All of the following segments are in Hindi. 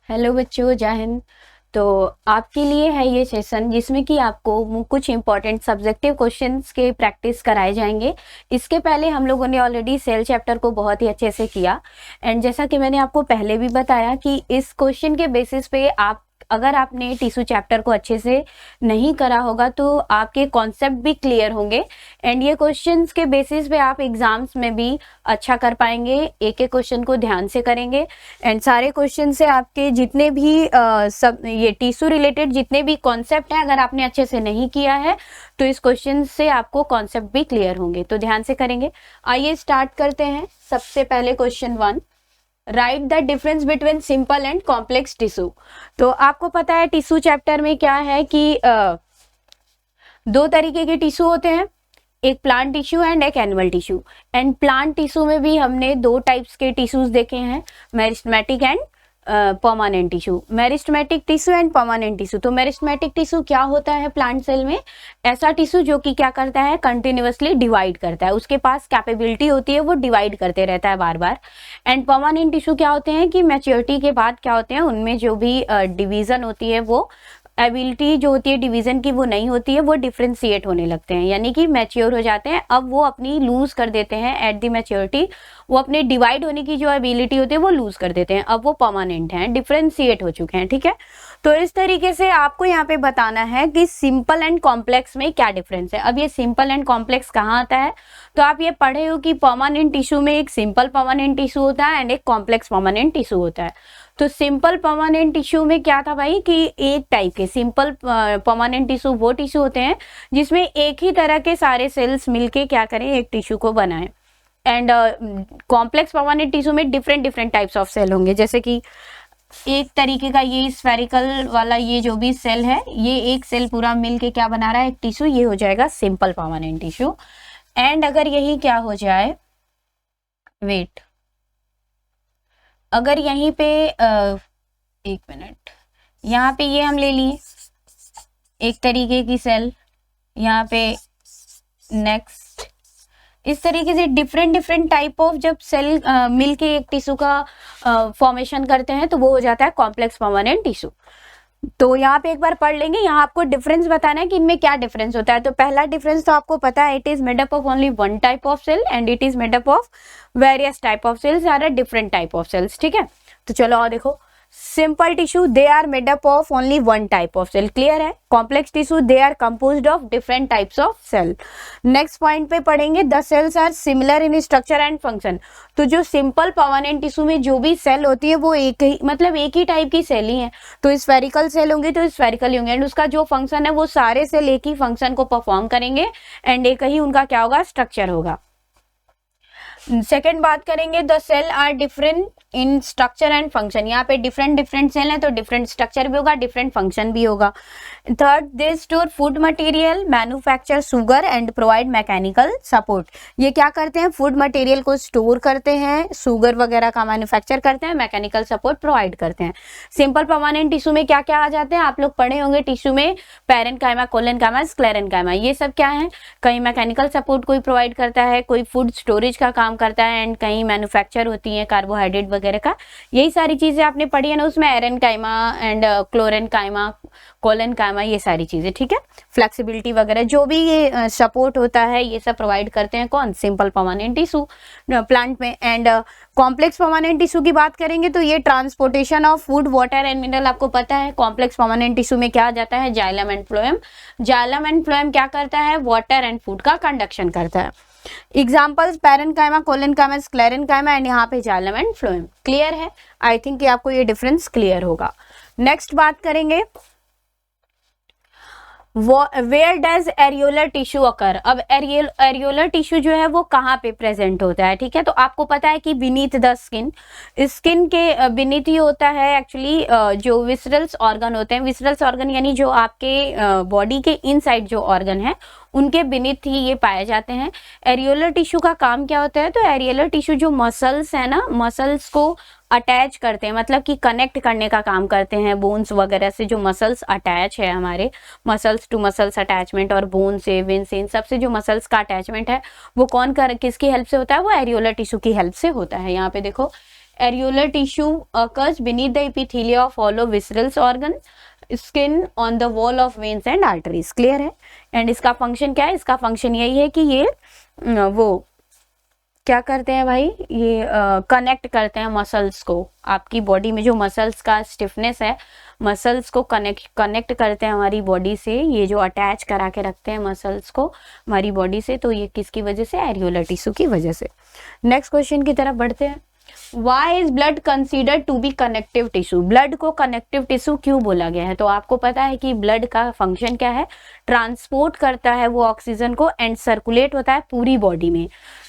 हेलो बच्चों, जय हिंद। तो आपके लिए है ये सेशन जिसमें कि आपको कुछ इंपॉर्टेंट सब्जेक्टिव क्वेश्चंस के प्रैक्टिस कराए जाएंगे। इसके पहले हम लोगों ने ऑलरेडी सेल चैप्टर को बहुत ही अच्छे से किया एंड जैसा कि मैंने आपको पहले भी बताया कि इस क्वेश्चन के बेसिस पे अगर आपने टिश्यू चैप्टर को अच्छे से नहीं करा होगा तो आपके कॉन्सेप्ट भी क्लियर होंगे एंड ये क्वेश्चंस के बेसिस पे आप एग्जाम्स में भी अच्छा कर पाएंगे। एक एक क्वेश्चन को ध्यान से करेंगे एंड सारे क्वेश्चन से आपके जितने भी सब ये टिश्यू रिलेटेड जितने भी कॉन्सेप्ट हैं, अगर आपने अच्छे से नहीं किया है तो इस क्वेश्चन से आपको कॉन्सेप्ट भी क्लियर होंगे। तो ध्यान से करेंगे। आइए स्टार्ट करते हैं। सबसे पहले question 1, right the difference between simple and complex tissue. तो आपको पता है टिश्यू चैप्टर में क्या है कि दो तरीके के टिश्यू होते हैं, एक प्लांट टिश्यू एंड एक animal tissue. And plant tissue में भी हमने दो टाइप्स के टिश्यूज देखे हैं, meristematic and permanent tissue. Meristematic tissue and permanent tissue. तो मेरिस्टेमेटिक टिश्यू क्या होता है प्लांट सेल में? ऐसा टिश्यू जो कि क्या करता है, कंटिन्यूअसली डिवाइड करता है, उसके पास कैपेबिलिटी होती है, वो डिवाइड करते रहता है बार बार। एंड परमानेंट टिश्यू क्या होते हैं कि मैच्योरिटी के बाद क्या होते हैं, उनमें जो भी डिवीजन होती है, वो एबिलिटी जो होती है डिवीजन की वो नहीं होती है, वो डिफ्रेंशिएट होने लगते हैं, यानी कि मैच्योर हो जाते हैं। अब वो अपनी लूज कर देते हैं एट द मैच्योरिटी, वो अपने डिवाइड होने की जो एबिलिटी होती है वो लूज कर देते हैं। अब वो परमानेंट हैं, डिफ्रेंशिएट हो चुके हैं। ठीक है, तो इस तरीके से आपको यहाँ पे बताना है कि सिंपल एंड कॉम्प्लेक्स में क्या डिफरेंस है। अब ये सिंपल एंड कॉम्प्लेक्स कहाँ आता है? तो आप ये पढ़े हो कि परमानेंट टिश्यू में एक सिंपल परमानेंट टिश्यू होता है एंड एक कॉम्प्लेक्स परमानेंट टिश्यू होता है। तो सिंपल परमानेंट टिश्यू में क्या था भाई कि एक टाइप के सिंपल परमानेंट टिश्यू वो टिश्यू होते हैं जिसमें एक ही तरह के सारे सेल्स मिलके क्या करें, एक टिश्यू को बनाएं। एंड कॉम्प्लेक्स परमानेंट टिश्यू में different different types of cell होंगे, जैसे कि एक तरीके का ये स्फेरिकल वाला ये जो भी सेल है, ये एक सेल पूरा मिलके क्या बना रहा है, एक टिश्यू, ये हो जाएगा सिंपल परमानेंट टिश्यू। एंड अगर यही क्या हो जाए, वेट, अगर यहीं पे एक मिनट, यहाँ पे ये हम ले लिए एक तरीके की सेल, यहाँ पे नेक्स्ट, इस तरीके से डिफरेंट डिफरेंट टाइप ऑफ जब सेल मिलके एक टिश्यू का फॉर्मेशन करते हैं तो वो हो जाता है कॉम्प्लेक्स परमानेंट टिश्यू। तो यहाँ पे एक बार पढ़ लेंगे, यहाँ आपको डिफरेंस बताना है कि इनमें क्या डिफरेंस होता है। तो पहला डिफरेंस तो आपको पता है, it is made up of only one type of cell and it is made up of various type of cells are different type of cells. ठीक है, तो चलो और देखो, simple tissue they are made up of only one type of cell, clear है। Complex tissue they are composed of different types of cell. Next point पे पढ़ेंगे, the cells are similar in structure and function. तो जो सिंपल परमानेंट टिश्यू में जो भी सेल होती है वो एक ही, मतलब एक ही टाइप की सेल ही है। तो स्फेरिकल सेल होंगे तो स्फेरिकल ही होंगे एंड उसका जो फंक्शन है वो सारे सेल एक ही फंक्शन को परफॉर्म करेंगे एंड एक ही उनका क्या होगा, स्ट्रक्चर होगा। सेकेंड बात करेंगे, the cell are different in structure and function. यहाँ पे डिफरेंट डिफरेंट सेल है तो डिफरेंट स्ट्रक्चर भी होगा, डिफरेंट फंक्शन भी होगा। Third, they store food material, manufacture sugar and provide mechanical support. ये क्या करते हैं, फूड मटेरियल को स्टोर करते हैं, शुगर वगैरह का मैन्युफैक्चर करते हैं, मैकेनिकल सपोर्ट प्रोवाइड करते हैं। सिंपल परमानेंट टिश्यू में क्या क्या आ जाते हैं, आप लोग पढ़े होंगे टिश्यू में पैरेन्काइमा, कोलेनकाइमा, स्क्लेरेन्काइमा, ये सब क्या है, कहीं मैकेनिकल सपोर्ट कोई प्रोवाइड करता है, कोई फूड स्टोरेज का काम करता है एंड कहीं मैन्युफैक्चर होती है कार्बोहाइड्रेट वगैरह का। यही सारी चीजें आपने पढ़ी है ना, उसमें एरेनकाइमा एंड क्लोरेनकाइमा, कोलेनकाइमा, ये सारी चीजें। ठीक है, फ्लेक्सिबिलिटी वगैरह जो भी ये सपोर्ट होता है ये सब प्रोवाइड करते हैं कौन, सिंपल परमानेंट टिश्यू प्लांट में। एंड कॉम्प्लेक्स परमानेंट टिश्यू की बात करेंगे तो ये transportation of food, water and mineral. आपको पता है कॉम्प्लेक्स परमानेंट टिश्यू में क्या आ जाता है, xylem and phloem. Xylem and phloem क्या करता है, वाटर एंड फूड का कंडक्शन करता है। Examples parenchyma, collenchyma, sclerenchyma and यहाँ पे जाइलम एंड फ्लोएम। क्लियर है, आई थिंक कि आपको ये डिफरेंस क्लियर होगा। नेक्स्ट बात करेंगे, वेयर डज एरियोलर टिश्यू अकर। अब एरियोलर टिश्यू जो है वो कहाँ पे प्रेजेंट होता है, ठीक है। तो आपको पता है कि बीनीथ द स्किन, स्किन के बीनीथ ही होता है एक्चुअली जो विसरल्स ऑर्गन होते हैं। विसरल्स ऑर्गन यानी जो आपके बॉडी के इनसाइड जो ऑर्गन है उनके बीनीथ ही ये पाए जाते हैं। एरियोलर टिश्यू का काम क्या होता है, तो एरियोलर टिश्यू जो मसल्स है ना, मसल्स को अटैच करते हैं, मतलब कि कनेक्ट करने का काम करते हैं बोन्स वगैरह से। जो मसल्स अटैच है हमारे, मसल्स टू मसल्स अटैचमेंट और बोन से, वेन से, इन सबसे जो मसल्स का अटैचमेंट है वो किसकी हेल्प से होता है, वो एरियोलर टिश्यू की हेल्प से होता है। यहाँ पे देखो areolar tissue occurs beneath the epithelia of hollow visceral organ, skin on the wall of veins and arteries. Clear है। एंड इसका फंक्शन क्या है? इसका फंक्शन यही है कि ये वो क्या करते हैं भाई, ये कनेक्ट करते हैं मसल्स को। आपकी बॉडी में जो मसल्स का स्टिफनेस है, मसल्स को कनेक्ट करते हैं हमारी बॉडी से, ये जो अटैच करा के रखते हैं मसल्स को हमारी बॉडी से, तो ये किसकी वजह से? एरियोलर टिश्यू की वजह से। नेक्स्ट क्वेश्चन की तरफ बढ़ते हैं। Why is blood considered to be connective tissue? Blood को कनेक्टिव टिश्यू क्यों बोला गया है? तो आपको पता है कि ब्लड का फंक्शन क्या है? ट्रांसपोर्ट करता है वो ऑक्सीजन को एंड सर्कुलेट होता है पूरी बॉडी में।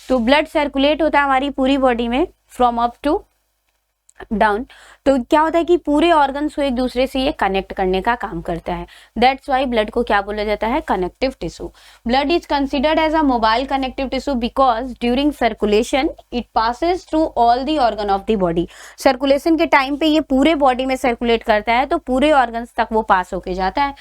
तो ब्लड सर्कुलेट होता है हमारी पूरी बॉडी में फ्रॉम अप टू डाउन। तो क्या होता है कि पूरे ऑर्गन्स को एक दूसरे से ये कनेक्ट करने का काम करता है। दैट्स वाई ब्लड को क्या बोला जाता है? Connective tissue. Blood is considered as a mobile connective tissue because during circulation it passes through all the organ of the body. Circulation के टाइम पे ये पूरे बॉडी में सर्कुलेट करता है, तो पूरे ऑर्गन्स तक वो पास होके जाता है।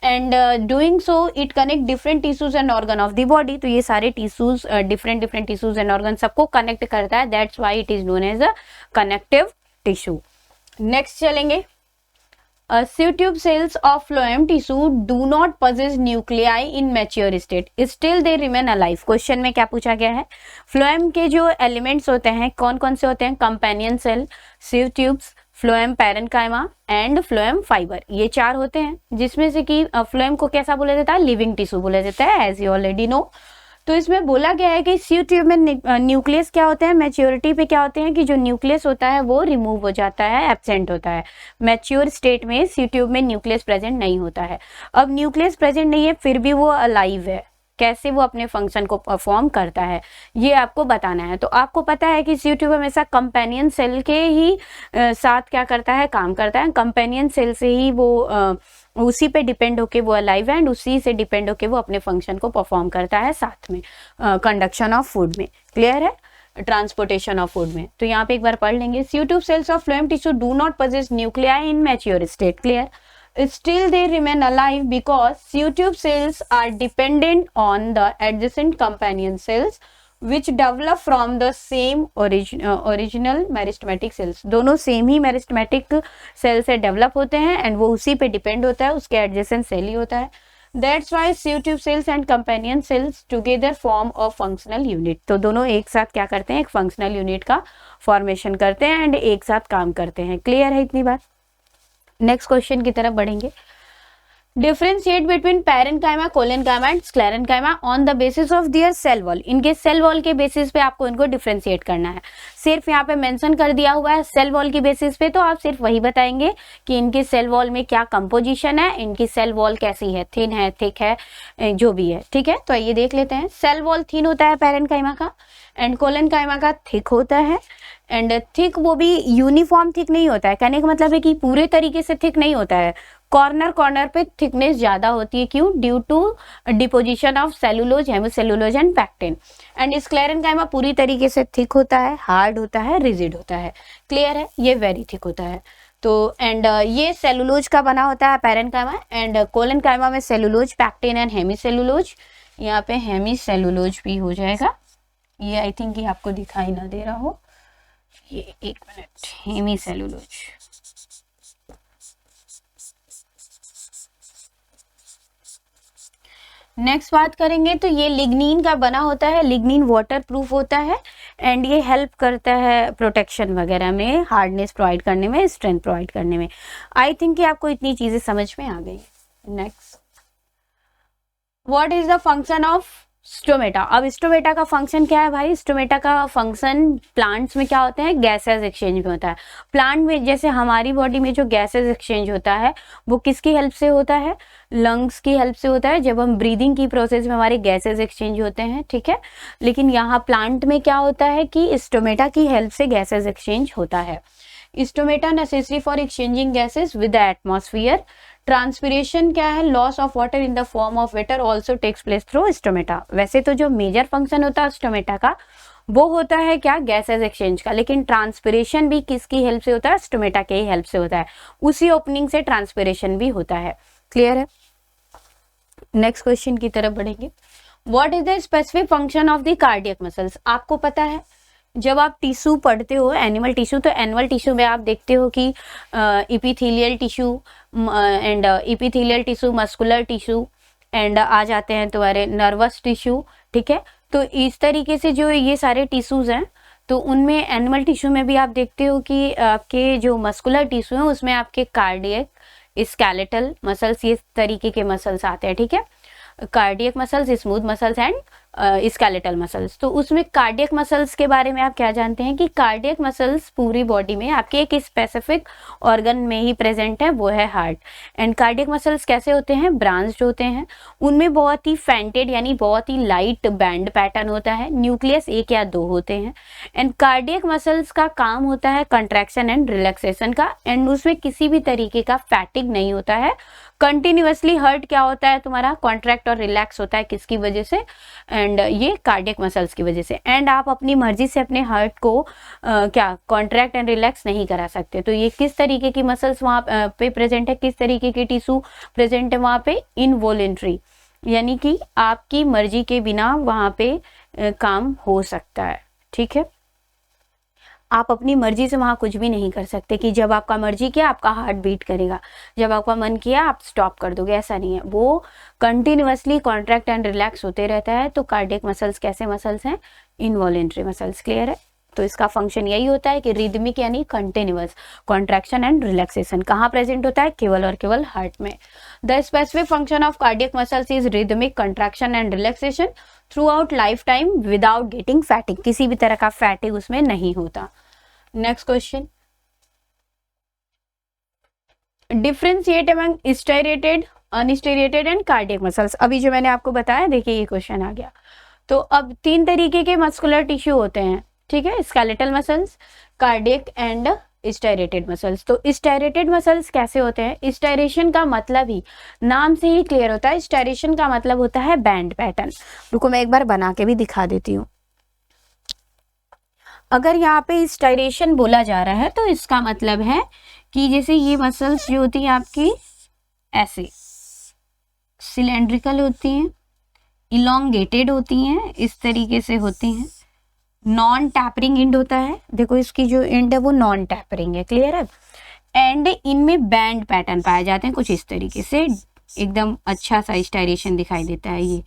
And doing so it connect different tissues and organ of the body. तो ये सारे tissues different tissues and organ सबको कनेक्ट करता है। That's why it is known as a connective tissue. Next चलेंगे। sieve tube cells of phloem tissue do not possess nuclei in mature state, still they remain alive। Question में क्या पूछा गया है? फ्लोएम के जो एलिमेंट्स होते हैं कौन कौन से होते हैं? Companion cell, sieve tubes, phloem parenchyma and phloem fibre, ये चार होते हैं, जिसमें से कि फ्लोएम को कैसा बोला जाता है? लिविंग टिश्यू बोला जाता है, एज यू ऑलरेडी नो। तो इसमें बोला गया है कि sieve ट्यूब में न्यूक्लियस क्या होते हैं? मैच्योरिटी पे क्या होते हैं कि जो न्यूक्लियस होता है वो रिमूव हो जाता है, एब्सेंट होता है। मैच्योर स्टेट में sieve ट्यूब में न्यूक्लियस प्रेजेंट नहीं होता है। अब न्यूक्लियस प्रेजेंट नहीं है फिर भी वो अलाइव है, कैसे वो अपने फंक्शन को परफॉर्म करता है ये आपको बताना है। तो आपको पता है कि sieve ट्यूब हमेशा कंपेनियन सेल के ही साथ क्या करता है? काम करता है। कंपेनियन सेल से ही वो उसी पे डिपेंड होके वो अलाइव है एंड उसी से डिपेंड होके वो अपने फंक्शन को परफॉर्म करता है साथ में कंडक्शन ऑफ फूड में। क्लियर है? ट्रांसपोर्टेशन ऑफ फूड में। तो यहाँ पे एक बार पढ़ लेंगे। sieve tube cells of phloem tissue do not possess nuclei in mature state. Clear? Still they remain alive because sieve tube cells are dependent on the adjacent companion cells which develop from the same original meristematic cells। दोनों सेम ही मेरिस्टेमेटिक सेल से डेवलप होते हैं एंड वो उसी पे डिपेंड होता है, उसके एडजेसेंट सेल ही होता है। That's why sieve tube cells and companion cells together form a functional unit। तो दोनों एक साथ क्या करते हैं? एक फंक्शनल यूनिट का फॉर्मेशन करते हैं एंड एक साथ काम करते हैं। क्लियर है इतनी बात? नेक्स्ट क्वेश्चन की तरफ बढ़ेंगे। Differentiate between parenchyma, collenchyma and sclerenchyma on the basis of their cell wall. इनके सेल वॉल के बेसिस पे आपको इनको डिफरेंशिएट करना है। सिर्फ यहाँ पे मेंशन कर दिया हुआ है सेल वॉल की बेसिस पे, तो आप सिर्फ वही बताएंगे कि इनकी सेल वॉल में क्या कंपोजिशन है, इनकी सेल वॉल कैसी है, थिन है, थिक है, जो भी है। ठीक है, तो ये देख लेते हैं। सेल वॉल थिन होता है पैरेन्काइमा का एंड कोलेनकाइमा का थिक होता है। एंड थिक वो भी यूनिफॉर्म थिक नहीं होता है, कहने का मतलब है कि पूरे तरीके से थिक नहीं होता है, कॉर्नर कॉर्नर पे थिकनेस ज्यादा होती है। क्यों? Due to deposition of cellulose, hemicellulose and pectin. And sclerenchyma पूरी तरीके से थिक होता है, हार्ड होता है, रिजिड होता है। क्लियर है? ये वेरी थिक होता है। तो एंड ये सेलुलोज का बना होता है पैरेन्काइमा एंड कोलेनकाइमा में सेलुलोज, पैक्टिन एंड हेमिसेलुलोज। यहाँ पे हेमिसेलुलोज भी हो जाएगा। ये आई थिंक ये आपको दिखाई ना दे रहा हो, ये एक मिनट, हेमिसेलुलोज। नेक्स्ट बात करेंगे तो ये लिग्नीन का बना होता है। लिग्नीन वाटर प्रूफ होता है एंड ये हेल्प करता है प्रोटेक्शन वगैरह में, हार्डनेस प्रोवाइड करने में, स्ट्रेंथ प्रोवाइड करने में। आई थिंक कि आपको इतनी चीजें समझ में आ गई। Next, what is the function of stomata. अब स्टोमेटा का फंक्शन क्या है भाई? स्टोमेटा का फंक्शन प्लांट्स में क्या होते हैं? गैसेस एक्सचेंज में होता है। प्लांट में जैसे हमारी बॉडी में जो गैसेस एक्सचेंज होता है वो किसकी हेल्प से होता है? लंग्स की हेल्प से होता है। जब हम ब्रीदिंग की प्रोसेस में हमारे गैसेस एक्सचेंज होते हैं, ठीक है। लेकिन यहाँ प्लांट में क्या होता है कि स्टोमेटा की हेल्प से गैसेस एक्सचेंज होता है। Stomata necessary for exchanging gases with the atmosphere. Transpiration क्या है? Loss of water in the form of water also takes place through stomata. वैसे तो जो मेजर फंक्शन होता है स्टोमेटा का वो होता है क्या? गैसेस एक्सचेंज का। लेकिन ट्रांसपिरेशन भी किसकी हेल्प से होता है? स्टोमेटा के ही हेल्प से होता है। उसी ओपनिंग से ट्रांसपिरेशन भी होता है। क्लियर है? नेक्स्ट क्वेश्चन की तरफ बढ़ेंगे। What is the specific function of the cardiac muscles. आपको पता है जब आप टिश्यू पढ़ते हो एनिमल टिश्यू, तो एनिमल टिश्यू में आप देखते हो कि epithelial tissue and epithelial tissue, muscular tissue and आ जाते हैं तुम्हारे नर्वस टिश्यू, ठीक है। तो इस तरीके से जो ये सारे टिश्यूज हैं, तो उनमें एनिमल टिश्यू में भी आप देखते हो कि आपके जो मस्कुलर टिश्यू है उसमें आपके कार्डियक, स्केलेटल मसल्स, ये तरीके के मसल्स आते हैं, ठीक है। Cardiac muscles, smooth muscles and skeletal muscles. तो उसमें कार्डियक मसल्स के बारे में आप क्या जानते हैं कि कार्डियक मसल्स पूरी बॉडी में आपके एक स्पेसिफिक ऑर्गन में ही प्रेजेंट है, वो है हार्ट। एंड कार्डियक मसल्स कैसे होते हैं, ब्रांच्ड होते हैं, उनमें बहुत ही फेंटेड यानी बहुत ही लाइट बैंड पैटर्न होता है, न्यूक्लियस 1 या 2 होते हैं। एंड कार्डियक मसल्स का काम होता है कंट्रैक्शन एंड रिलैक्सेशन का, एंड उसमें किसी भी तरीके का फैटिग नहीं होता है। कंटिन्यूअसली हार्ट क्या होता है तुम्हारा, कॉन्ट्रैक्ट और रिलैक्स होता है, किसकी वजह से, एंड ये कार्डियक मसल्स की वजह से। एंड आप अपनी मर्जी से अपने हार्ट को क्या कॉन्ट्रैक्ट एंड रिलैक्स नहीं करा सकते। तो ये किस तरीके की मसल्स वहाँ पे प्रेजेंट है, किस तरीके के टिश्यू प्रेजेंट है वहाँ पे, इनवॉलेंट्री, यानी कि आपकी मर्जी के बिना वहाँ पे काम हो सकता है, ठीक है। आप अपनी मर्जी से वहाँ कुछ भी नहीं कर सकते कि जब आपका मर्जी किया आपका हार्ट बीट करेगा, जब आपका मन किया आप स्टॉप कर दोगे, ऐसा नहीं है। वो कंटिन्यूअसली कॉन्ट्रैक्ट एंड रिलैक्स होते रहता है। तो कार्डियक मसल्स कैसे मसल्स हैं, इनवॉलेंट्री मसल्स, क्लियर है। तो इसका फंक्शन यही होता है कि रिदमिक यानी कंटिन्यूअस कॉन्ट्रैक्शन एंड रिलैक्सेशन कहाँ प्रेजेंट होता है, केवल और केवल हार्ट में। The specific function of cardiac muscles is rhythmic contraction and relaxation throughout life time without getting fatigue, किसी भी तरह का फैटिग उसमें नहीं होता। Next question, differentiate among striated, unstriated and cardiac muscles. अभी जो मैंने आपको बताया, देखिए ये क्वेश्चन आ गया। तो अब 3 तरीके के मस्कुलर टिश्यू होते हैं, ठीक है, skeletal muscles, cardiac and striated muscles. तो स्टेरेटेड मसल्स कैसे होते हैं, स्टेरेशन का मतलब ही नाम से ही क्लियर होता है, स्टेरेशन का मतलब होता है बैंड पैटर्न। रुको मैं एक बार बना के भी दिखा देती हूँ। अगर यहाँ पे स्टाइरेशन बोला जा रहा है तो इसका मतलब है कि जैसे ये मसल्स जो होती हैं आपकी ऐसे सिलेंड्रिकल होती हैं, इलोंगेटेड होती हैं, इस तरीके से होती हैं। नॉन टैपरिंग एंड होता है, देखो इसकी जो एंड है वो नॉन टैपरिंग है, क्लियर है। एंड इनमें बैंड पैटर्न पाए जाते हैं कुछ इस तरीके से, एकदम अच्छा सा स्टाइरेशन दिखाई देता है। ये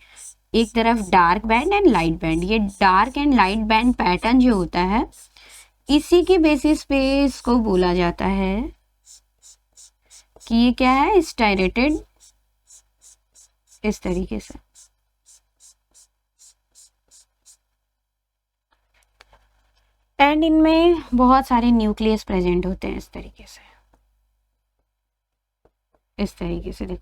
एक तरफ dark band and light band, ये dark and light band pattern जो होता है इसी के बेसिस पे इसको बोला जाता है कि ये क्या है, स्टाइरेटेड, इस तरीके से। एंड इनमें बहुत सारे न्यूक्लियस प्रेजेंट होते हैं इस तरीके से, इस तरीके से देखो।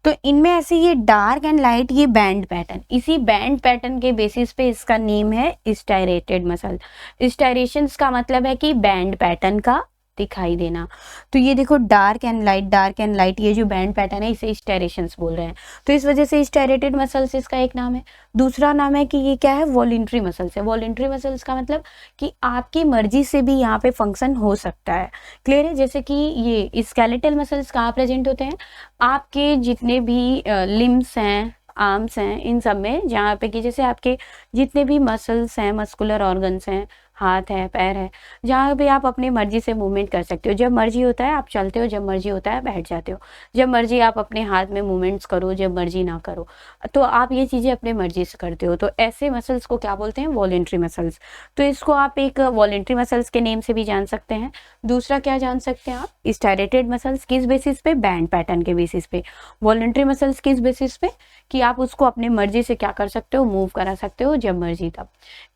तो इनमें ऐसे ये डार्क एंड लाइट, ये बैंड पैटर्न, इसी बैंड पैटर्न के बेसिस पे इसका नेम है स्टाइरेटेड मसल। स्टाइरेशंस का मतलब है कि बैंड पैटर्न का दिखाई देना। तो ये देखो डार्क एंड लाइट, ये जो बैंड पैटर्न है इसे स्टाइरेशंस बोल रहे हैं। तो इस वजह से स्टाइरेटेड मसल्स इसका एक नाम है। दूसरा नाम है कि ये क्या है, वॉलेंट्री मसल्स है। वॉलेंट्री मसल्स का मतलब कि आपकी मर्जी से भी यहाँ पे फंक्शन हो सकता है, क्लियर है। जैसे कि ये स्केलेटल मसल्स कहाँ प्रेजेंट होते हैं, आपके जितने भी लिम्स हैं, आर्म्स हैं, इन सब में, जहाँ पे कि जैसे आपके जितने भी मसल्स हैं, मस्कुलर ऑर्गन्स हैं, हाथ है, पैर है, जहाँ भी आप अपनी मर्जी से मूवमेंट कर सकते हो। जब मर्जी होता है आप चलते हो, जब मर्जी होता है बैठ जाते हो, जब मर्जी आप अपने हाथ में मूवमेंट्स करो, जब मर्जी ना करो, तो आप ये चीज़ें अपने मर्जी से करते हो। तो ऐसे मसल्स को क्या बोलते हैं, वॉलेंट्री मसल्स। तो इसको आप एक वॉलेंट्री मसल्स के नेम से भी जान सकते हैं। दूसरा क्या जान सकते हैं आप, स्टाइरेटेड मसल्स, किस बेसिस पे, बैंड पैटर्न के बेसिस पे। वॉलेंट्री मसल्स किस बेसिस पे, कि आप उसको अपने मर्जी से क्या कर सकते हो, मूव करा सकते हो, जब मर्जी तब।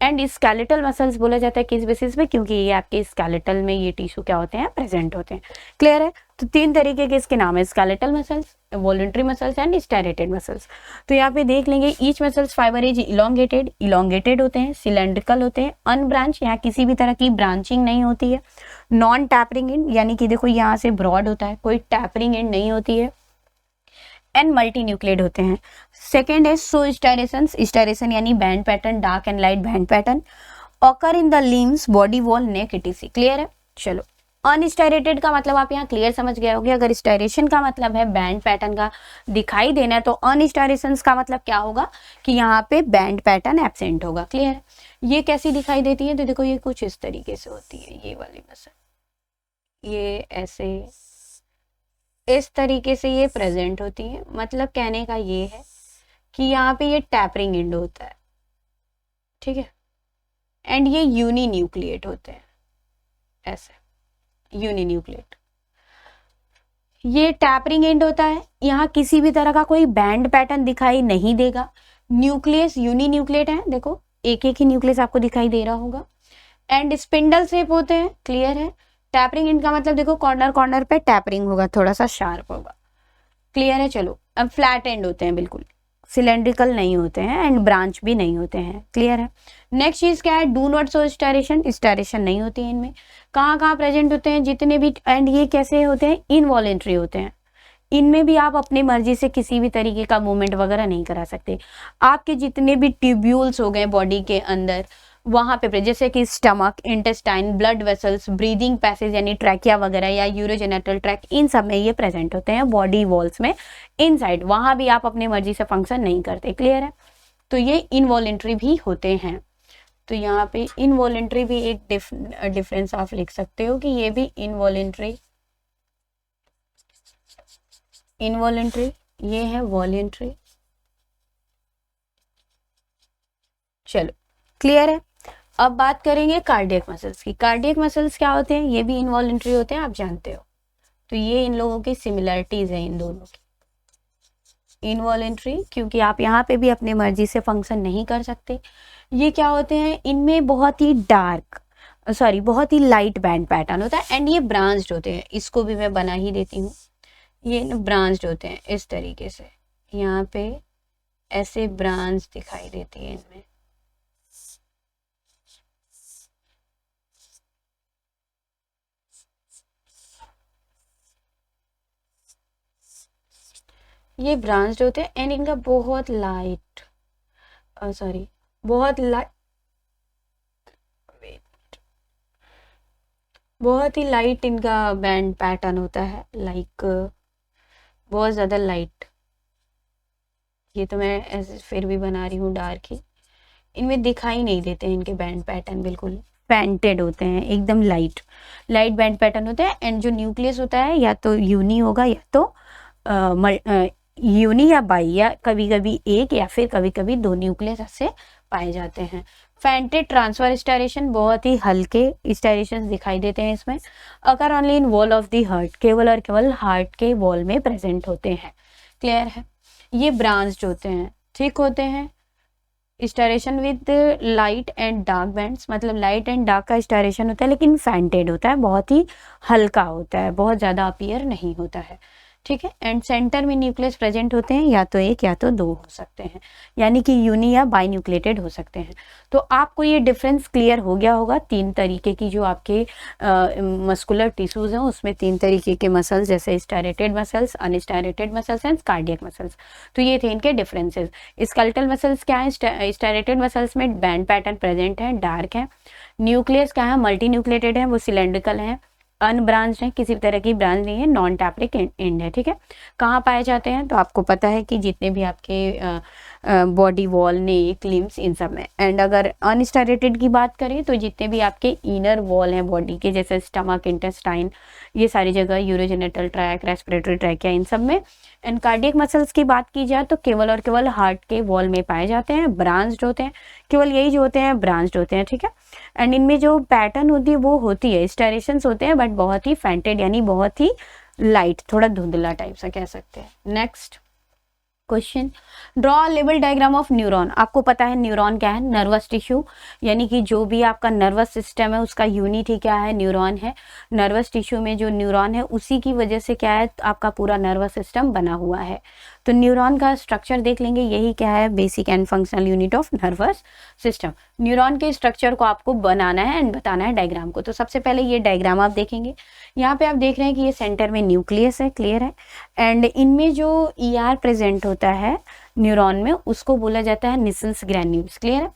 एंड स्केलेटल मसल्स बोला जाता है किस बेसिस पे, क्योंकि ये आपके स्केलेटल में ये टिश्यू क्या होते हैं, प्रेजेंट होते हैं, क्लियर है। तो 3 तरीके के इसके नाम है, skeletal muscles, voluntary muscles and striated muscles. तो यहाँ पे देख लेंगे, each muscles fiber is elongated होते हैं, सिलेंड्रिकल होते हैं, अनब्रांच, यहाँ किसी भी तरह की ब्रांचिंग नहीं होती है, नॉन टैपरिंग एंड, यानी कि देखो यहाँ से ब्रॉड होता है, कोई टैपरिंग एंड नहीं होती है, एंड मल्टी न्यूक्लियड होते हैं। सेकेंड है सो स्टाइरेशन यानी band pattern, dark and light band pattern occur in the limbs, body wall, neck, etc., clear है। चलो, अनस्टाइरेटेड का मतलब आप यहाँ क्लियर समझ गए होंगे। अगर स्टाइरेशन का मतलब है बैंड पैटर्न का दिखाई देना है, तो अनस्टाइरेशन का मतलब क्या होगा कि यहाँ पे बैंड पैटर्न एब्सेंट होगा, क्लियर है। ये कैसी दिखाई देती है, तो देखो ये कुछ इस तरीके से होती है, ये वाली मसल, ये ऐसे इस तरीके से ये प्रेजेंट होती है। मतलब कहने का ये है कि यहाँ पे ये टैपरिंग एंड होता है, ठीक है, एंड ये यूनी न्यूक्लिएट होते हैं, ऐसे यूनी न्यूक्लिएट। ये टैपरिंग एंड होता है, यहाँ किसी भी तरह का कोई बैंड पैटर्न दिखाई नहीं देगा। न्यूक्लियस यूनी न्यूक्लिएट है, देखो एक एक ही न्यूक्लियस आपको दिखाई दे रहा होगा, एंड स्पिंडल शेप होते हैं, क्लियर है। टैपरिंग एंड का मतलब देखो कॉर्नर कॉर्नर पे टैपरिंग होगा, थोड़ा सा शार्प होगा, क्लियर है। चलो अब फ्लैट एंड होते हैं, बिल्कुल सिलेंड्रिकल नहीं होते हैं, एंड ब्रांच भी नहीं होते हैं, क्लियर है। नेक्स्ट चीज क्या है, डू नॉट शो स्टायरेशन, स्टायरेशन नहीं होती है इनमें। कहाँ कहाँ प्रेजेंट होते हैं, जितने भी, एंड ये कैसे होते हैं, इनवॉलेंट्री होते हैं। इनमें भी आप अपनी मर्जी से किसी भी तरीके का मूवमेंट वगैरह नहीं करा सकते। आपके जितने भी ट्यूब्यूल्स हो गए बॉडी के अंदर, वहां पे जैसे कि stomach, intestine, blood vessels, breathing passage यानी ट्रैकिया वगैरह या यूरोजेनेटल ट्रैक, इन सब में ये प्रेजेंट होते हैं बॉडी वॉल्स में इनसाइड। वहां भी आप अपनी मर्जी से फंक्शन नहीं करते, क्लियर है। तो ये इनवॉलेंट्री भी होते हैं। तो यहाँ पे इनवॉलेंट्री भी एक डिफरेंस आप लिख सकते हो कि ये भी इनवॉलेंट्री, इनवॉलेंट्री, ये है वॉलेंट्री। चलो क्लियर है। अब बात करेंगे कार्डियक मसल्स की। कार्डियक मसल्स क्या होते हैं, ये भी इनवॉलेंट्री होते हैं, आप जानते हो। तो ये इन लोगों की सिमिलरिटीज है, इन दोनों की। इनवॉलेंट्री क्योंकि आप यहाँ पे भी अपनी मर्जी से फंक्शन नहीं कर सकते। ये क्या होते हैं, इनमें बहुत ही डार्क, सॉरी बहुत ही लाइट बैंड पैटर्न होता है, एंड ये ब्रांच्ड होते हैं। इसको भी मैं बना ही देती हूँ, ये ब्रांच्ड होते हैं इस तरीके से, यहाँ पे ऐसे ब्रांच दिखाई देती है इनमें। ये ब्रांच्ड होते हैं, एंड इनका बहुत लाइट, सॉरी बहुत लाइट, बहुत ही लाइट इनका बैंड पैटर्न होता है, लाइक बहुत ज़्यादा लाइट। ये तो मैं ऐसे फिर भी बना रही हूँ डार्क ही, इनमें दिखाई नहीं देते हैं इनके बैंड पैटर्न, बिल्कुल पेंटेड होते हैं, एकदम लाइट लाइट बैंड पैटर्न होते हैं। एंड जो न्यूक्लियस होता है या तो यूनी होगा या तो यूनी या बाई, या कभी कभी एक या फिर कभी कभी दो न्यूक्लियस ऐसे पाए जाते हैं। फेंटेड ट्रांसफर स्टायरेशन, बहुत ही हल्के स्टायरेशन दिखाई देते हैं इसमें। अगर only in wall of the heart, केवल और केवल हार्ट के वॉल में प्रेजेंट होते हैं, क्लियर है। ये ब्रांच्ड होते हैं, ठीक होते हैं। Striation with light and dark bands, मतलब लाइट एंड डार्क का स्टायरेशन होता है, लेकिन फेंटेड होता है, बहुत ही हल्का होता है, बहुत ज़्यादा अपीयर नहीं होता है, ठीक है। एंड सेंटर में न्यूक्लियस प्रेजेंट होते हैं, या तो एक या तो दो हो सकते हैं, यानी कि यूनी या बाई न्यूक्लिएटेड हो सकते हैं। तो आपको ये डिफरेंस क्लियर हो गया होगा। तीन तरीके की जो आपके मस्कुलर टिश्यूज हैं, उसमें तीन तरीके के मसल्स, जैसे striated muscles, unstriated muscles and cardiac muscles. तो ये थे इनके डिफरेंसेस। स्केलेटल मसल्स क्या है, स्टायरेटेड मसल्स में बैंड पैटर्न प्रेजेंट है, डार्क है। न्यूक्लियस क्या है, मल्टी न्यूक्लिएटेड है, वो सिलेंड्रिकल है, अनब्रांच्ड है, किसी तरह की ब्रांच नहीं है, नॉन टैप्रिक एंड है, ठीक है। कहाँ पाए जाते हैं, तो आपको पता है कि जितने भी आपके बॉडी वॉल, नेक, लिम्स, इन सब में। एंड अगर अनस्टायरेटेड की बात करें तो जितने भी आपके इनर वॉल हैं बॉडी के, जैसे स्टमक, इंटेस्टाइन, ये सारी जगह, यूरोजेनेटल ट्रैक, रेस्पिरेटरी ट्रैक, या इन सब में। एंड कार्डियक मसल्स की बात की जाए तो केवल और केवल हार्ट के वॉल में पाए जाते हैं, ब्रांच्ड होते हैं, केवल यही जो होते हैं ब्रांच्ड होते हैं, ठीक है। एंड इनमें जो पैटर्न होती है वो होती है, स्टायरेशंस होते हैं, बट बहुत ही फेंटेड, यानी बहुत ही लाइट, थोड़ा धुंधला टाइप सा कह सकते हैं। Next question, draw level diagram of neuron. आपको पता है न्यूरॉन क्या है, नर्वस टिश्यू, यानी कि जो भी आपका नर्वस सिस्टम है उसका यूनिट ही क्या है, न्यूरॉन है। नर्वस टिश्यू में जो न्यूरॉन है उसी की वजह से क्या है, आपका पूरा नर्वस सिस्टम बना हुआ है। तो न्यूरॉन का स्ट्रक्चर देख लेंगे, यही क्या है, basic and functional unit of nervous system. Neuron के स्ट्रक्चर को आपको बनाना है एंड बताना है डायग्राम को। तो सबसे पहले ये डायग्राम आप देखेंगे, यहाँ पे आप देख रहे हैं कि ये सेंटर में न्यूक्लियस है, क्लियर है। एंड इनमें जो ER प्रेजेंट होता है न्यूरॉन में, उसको बोला जाता है निसल्स ग्रैन्यूल्स, क्लियर है।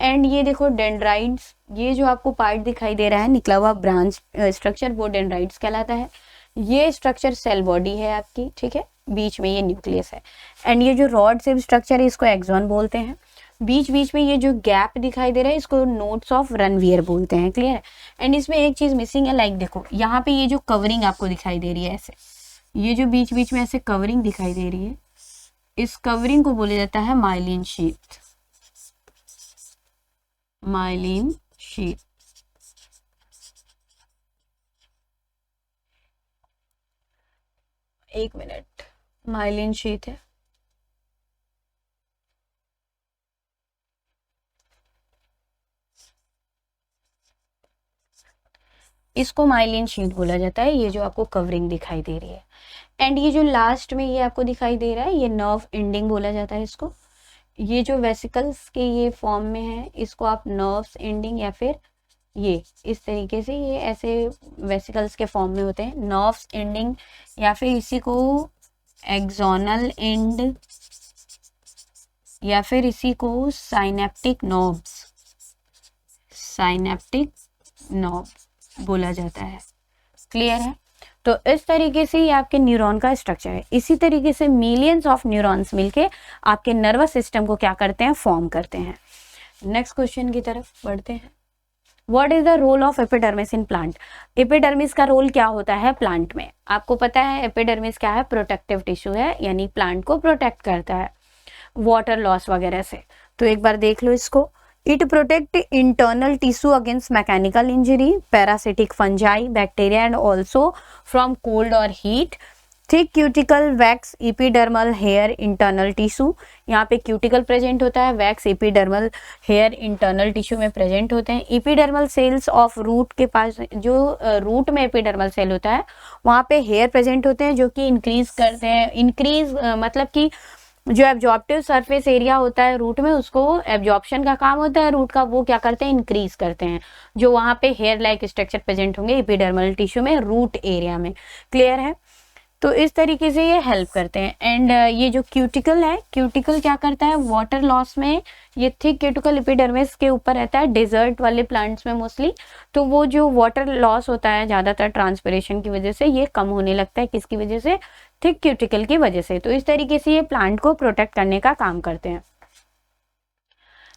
एंड ये देखो डेंड्राइट्स, ये जो आपको पार्ट दिखाई दे रहा है निकला हुआ ब्रांच स्ट्रक्चर, वो डेंड्राइट्स कहलाता है। ये स्ट्रक्चर सेल बॉडी है आपकी, ठीक है, बीच में ये न्यूक्लियस है। एंड ये जो रॉड शेप स्ट्रक्चर है इसको एक्सॉन बोलते हैं। बीच बीच में ये जो गैप दिखाई दे रहा है इसको नोट्स ऑफ रनवियर बोलते हैं, क्लियर है। एंड इसमें एक चीज मिसिंग है, लाइक देखो यहाँ पे ये जो कवरिंग आपको दिखाई दे रही है ऐसे, ये जो बीच बीच में ऐसे कवरिंग दिखाई दे रही है, इस कवरिंग को बोला जाता है माइलिन शीथ, माइलिन शीथ। एक मिनट, माइलिन शीथ है, इसको माइलिन शीट बोला जाता है, ये जो आपको कवरिंग दिखाई दे रही है। एंड ये जो लास्ट में ये आपको दिखाई दे रहा है ये नर्व एंडिंग बोला जाता है इसको। ये जो वेसिकल्स के ये फॉर्म में है इसको आप नर्व्स एंडिंग या फिर ये इस तरीके से ये ऐसे वेसिकल्स के फॉर्म में होते हैं, नर्व्स एंडिंग या फिर इसी को एक्सोनल एंड या फिर इसी को साइनेप्टिक नर्व्स, साइनेप्टिक नर्व बोला जाता है, क्लियर है। तो इस तरीके से ये आपके न्यूरॉन का स्ट्रक्चर है। इसी तरीके से मिलियंस ऑफ न्यूरॉन्स मिलके आपके नर्वस सिस्टम को क्या करते हैं, फॉर्म करते हैं। नेक्स्ट क्वेश्चन की तरफ बढ़ते हैं। What is the role of epidermis in plant? Epidermis का रोल क्या होता है प्लांट में? आपको पता है एपिडर्मिस क्या है, प्रोटेक्टिव टिश्यू है, यानी प्लांट को प्रोटेक्ट करता है वाटर लॉस वगैरह से। तो एक बार देख लो इसको। It protect internal tissue against mechanical injury, parasitic fungi, bacteria and also from cold or heat. Thick cuticle, wax, epidermal hair, internal tissue. यहाँ पे cuticle present होता है, wax, epidermal hair, internal tissue में present होते हैं। epidermal cells of root के पास जो root में epidermal cell होता है वहाँ पे hair present होते हैं जो कि increase करते हैं, increase मतलब कि जो एब्जॉर्प्टिव सरफेस एरिया होता है रूट में उसको एब्जॉर्प्शन का काम होता है रूट का, वो क्या करते हैं, इंक्रीज करते हैं, जो वहाँ पे हेयर लाइक स्ट्रक्चर प्रेजेंट होंगे एपिडर्मल टिश्यू में रूट एरिया में, क्लियर है। तो इस तरीके से ये हेल्प करते हैं। एंड ये जो क्यूटिकल है, क्यूटिकल क्या करता है, वाटर लॉस में ये थिक क्यूटिकल एपिडर्मिस के ऊपर रहता है डेजर्ट वाले प्लांट्स में मोस्टली, तो वो जो वाटर लॉस होता है ज़्यादातर ट्रांसपिरेशन की वजह से ये कम होने लगता है, किसकी वजह से, थिक क्यूटिकल की वजह से। तो इस तरीके से ये प्लांट को प्रोटेक्ट करने का काम करते हैं।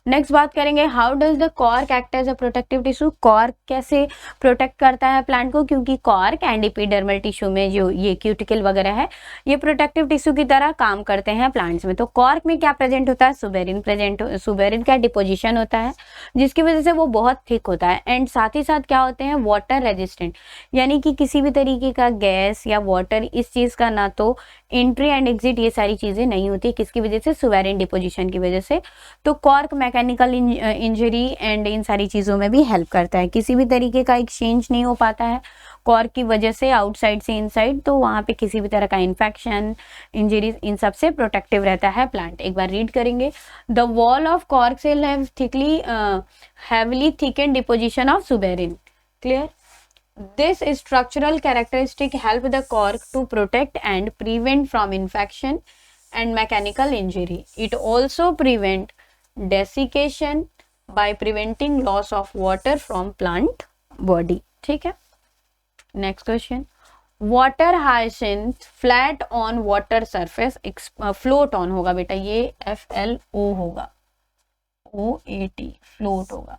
नेक्स्ट बात करेंगे, how does the cork act as a protective tissue? Cork कैसे प्रोटेक्ट करता है प्लांट को, क्योंकि कॉर्क एंड एपिडर्मल टिश्यू में जो ये क्यूटिकल वगैरह है ये प्रोटेक्टिव टिश्यू की तरह काम करते हैं प्लांट्स में। तो कॉर्क में क्या प्रेजेंट होता है, सुबेरिन प्रेजेंट, सुबेरिन का डिपोजिशन होता है जिसकी वजह से वो बहुत थिक होता है। एंड साथ ही साथ क्या होते हैं, वाटर रेजिस्टेंट, यानी कि किसी भी तरीके का गैस या वाटर इस चीज़ का ना तो एंट्री एंड एग्जिट ये सारी चीज़ें नहीं होती, किसकी वजह से, सुबेरिन डिपोजिशन की वजह से। तो cork mechanical injury and in सारी चीज़ों में भी हेल्प करता है, किसी भी तरीके का एक्सचेंज नहीं हो पाता है कॉर्क की वजह से आउटसाइड से इनसाइड, तो वहाँ पे किसी भी तरह का इन्फेक्शन, इंजरीज, इन सब से प्रोटेक्टिव रहता है प्लांट। एक बार रीड करेंगे, the wall of cork cell have thickly heavily thicken deposition of suberin, clear. This structural characteristic help the cork to protect and prevent from infection and mechanical injury. It also prevent desiccation by preventing loss of water from plant body. ठीक है। Next question. Water hyacinth flat on water surface float on होगा बेटा, ये FLO होगा, OAT float होगा।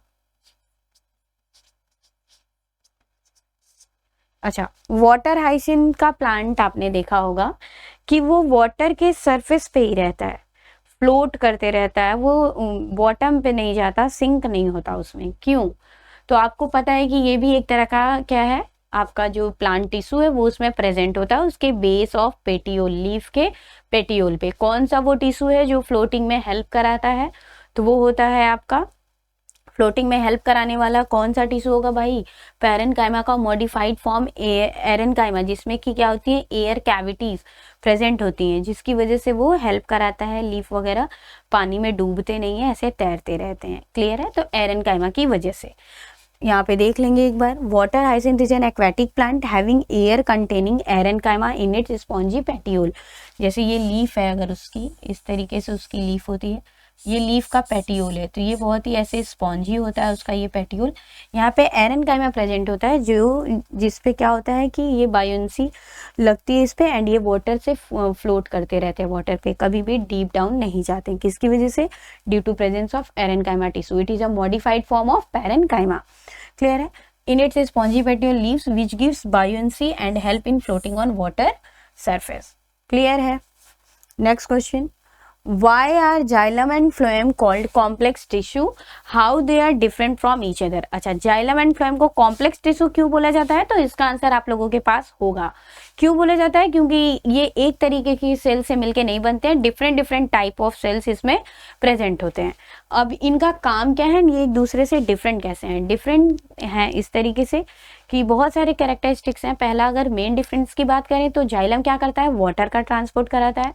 अच्छा, वाटर हाइसिंथ का प्लांट आपने देखा होगा कि वो वाटर के सरफेस पे ही रहता है, फ्लोट करते रहता है, वो बॉटम पे नहीं जाता, सिंक नहीं होता उसमें। क्यों? तो आपको पता है कि ये भी एक तरह का क्या है, आपका जो प्लांट टिश्यू है वो उसमें प्रेजेंट होता है, उसके बेस ऑफ पेटियोल, लीफ के पेटियोल पे। कौन सा वो टिश्यू है जो फ्लोटिंग में हेल्प कराता है, तो वो होता है आपका फ्लोटिंग में हेल्प कराने वाला कौन सा टिश्यू होगा भाई, पैरेनकाइमा का मॉडिफाइड फॉर्म एरेनकाइमा, जिसमें कि क्या होती है, एयर कैविटीज प्रेजेंट होती हैं, जिसकी वजह से वो हेल्प कराता है, लीफ वगैरह पानी में डूबते नहीं है, ऐसे तैरते रहते हैं, क्लियर है। तो एरेनकाइमा की वजह से यहाँ पे देख लेंगे एक बार, water hyacinth is an aquatic plant having air containing aerenchyma in its spongy petiole. जैसे ये लीफ है, अगर उसकी इस तरीके से उसकी लीफ होती है, ये लीफ का पेटियोल है, तो ये बहुत ही ऐसे स्पॉन्जी होता है उसका ये पेटियोल। यहाँ पे एरेनकाइमा प्रेजेंट होता है जो जिसपे क्या होता है कि ये बायोन्सी लगती है इस पे, एंड ये वाटर से फ्लोट करते रहते हैं वाटर पे, कभी भी डीप डाउन नहीं जाते। किसकी वजह से? Due to presence of aerenchyma tissue. It is a modified form of parenchyma. Clear है? In its spongy petiole leaves which gives buoyancy and help in floating on water surface. Clear है? Next question, why are xylem and phloem called complex tissue? How they are different from each other? अच्छा, xylem and phloem को complex tissue क्यों बोला जाता है? तो इसका आंसर आप लोगों के पास होगा। क्यों बोला जाता है? क्योंकि ये एक तरीके की सेल से मिलके नहीं बनते हैं, डिफरेंट टाइप ऑफ सेल्स इसमें प्रेजेंट होते हैं। अब इनका काम क्या है, ये एक दूसरे से डिफरेंट कैसे हैं? डिफरेंट हैं इस तरीके से कि बहुत सारे कैरेक्टरिस्टिक्स हैं। पहला अगर मेन डिफरेंस की बात करें तो जाइलम क्या करता है? वाटर का ट्रांसपोर्ट कराता है,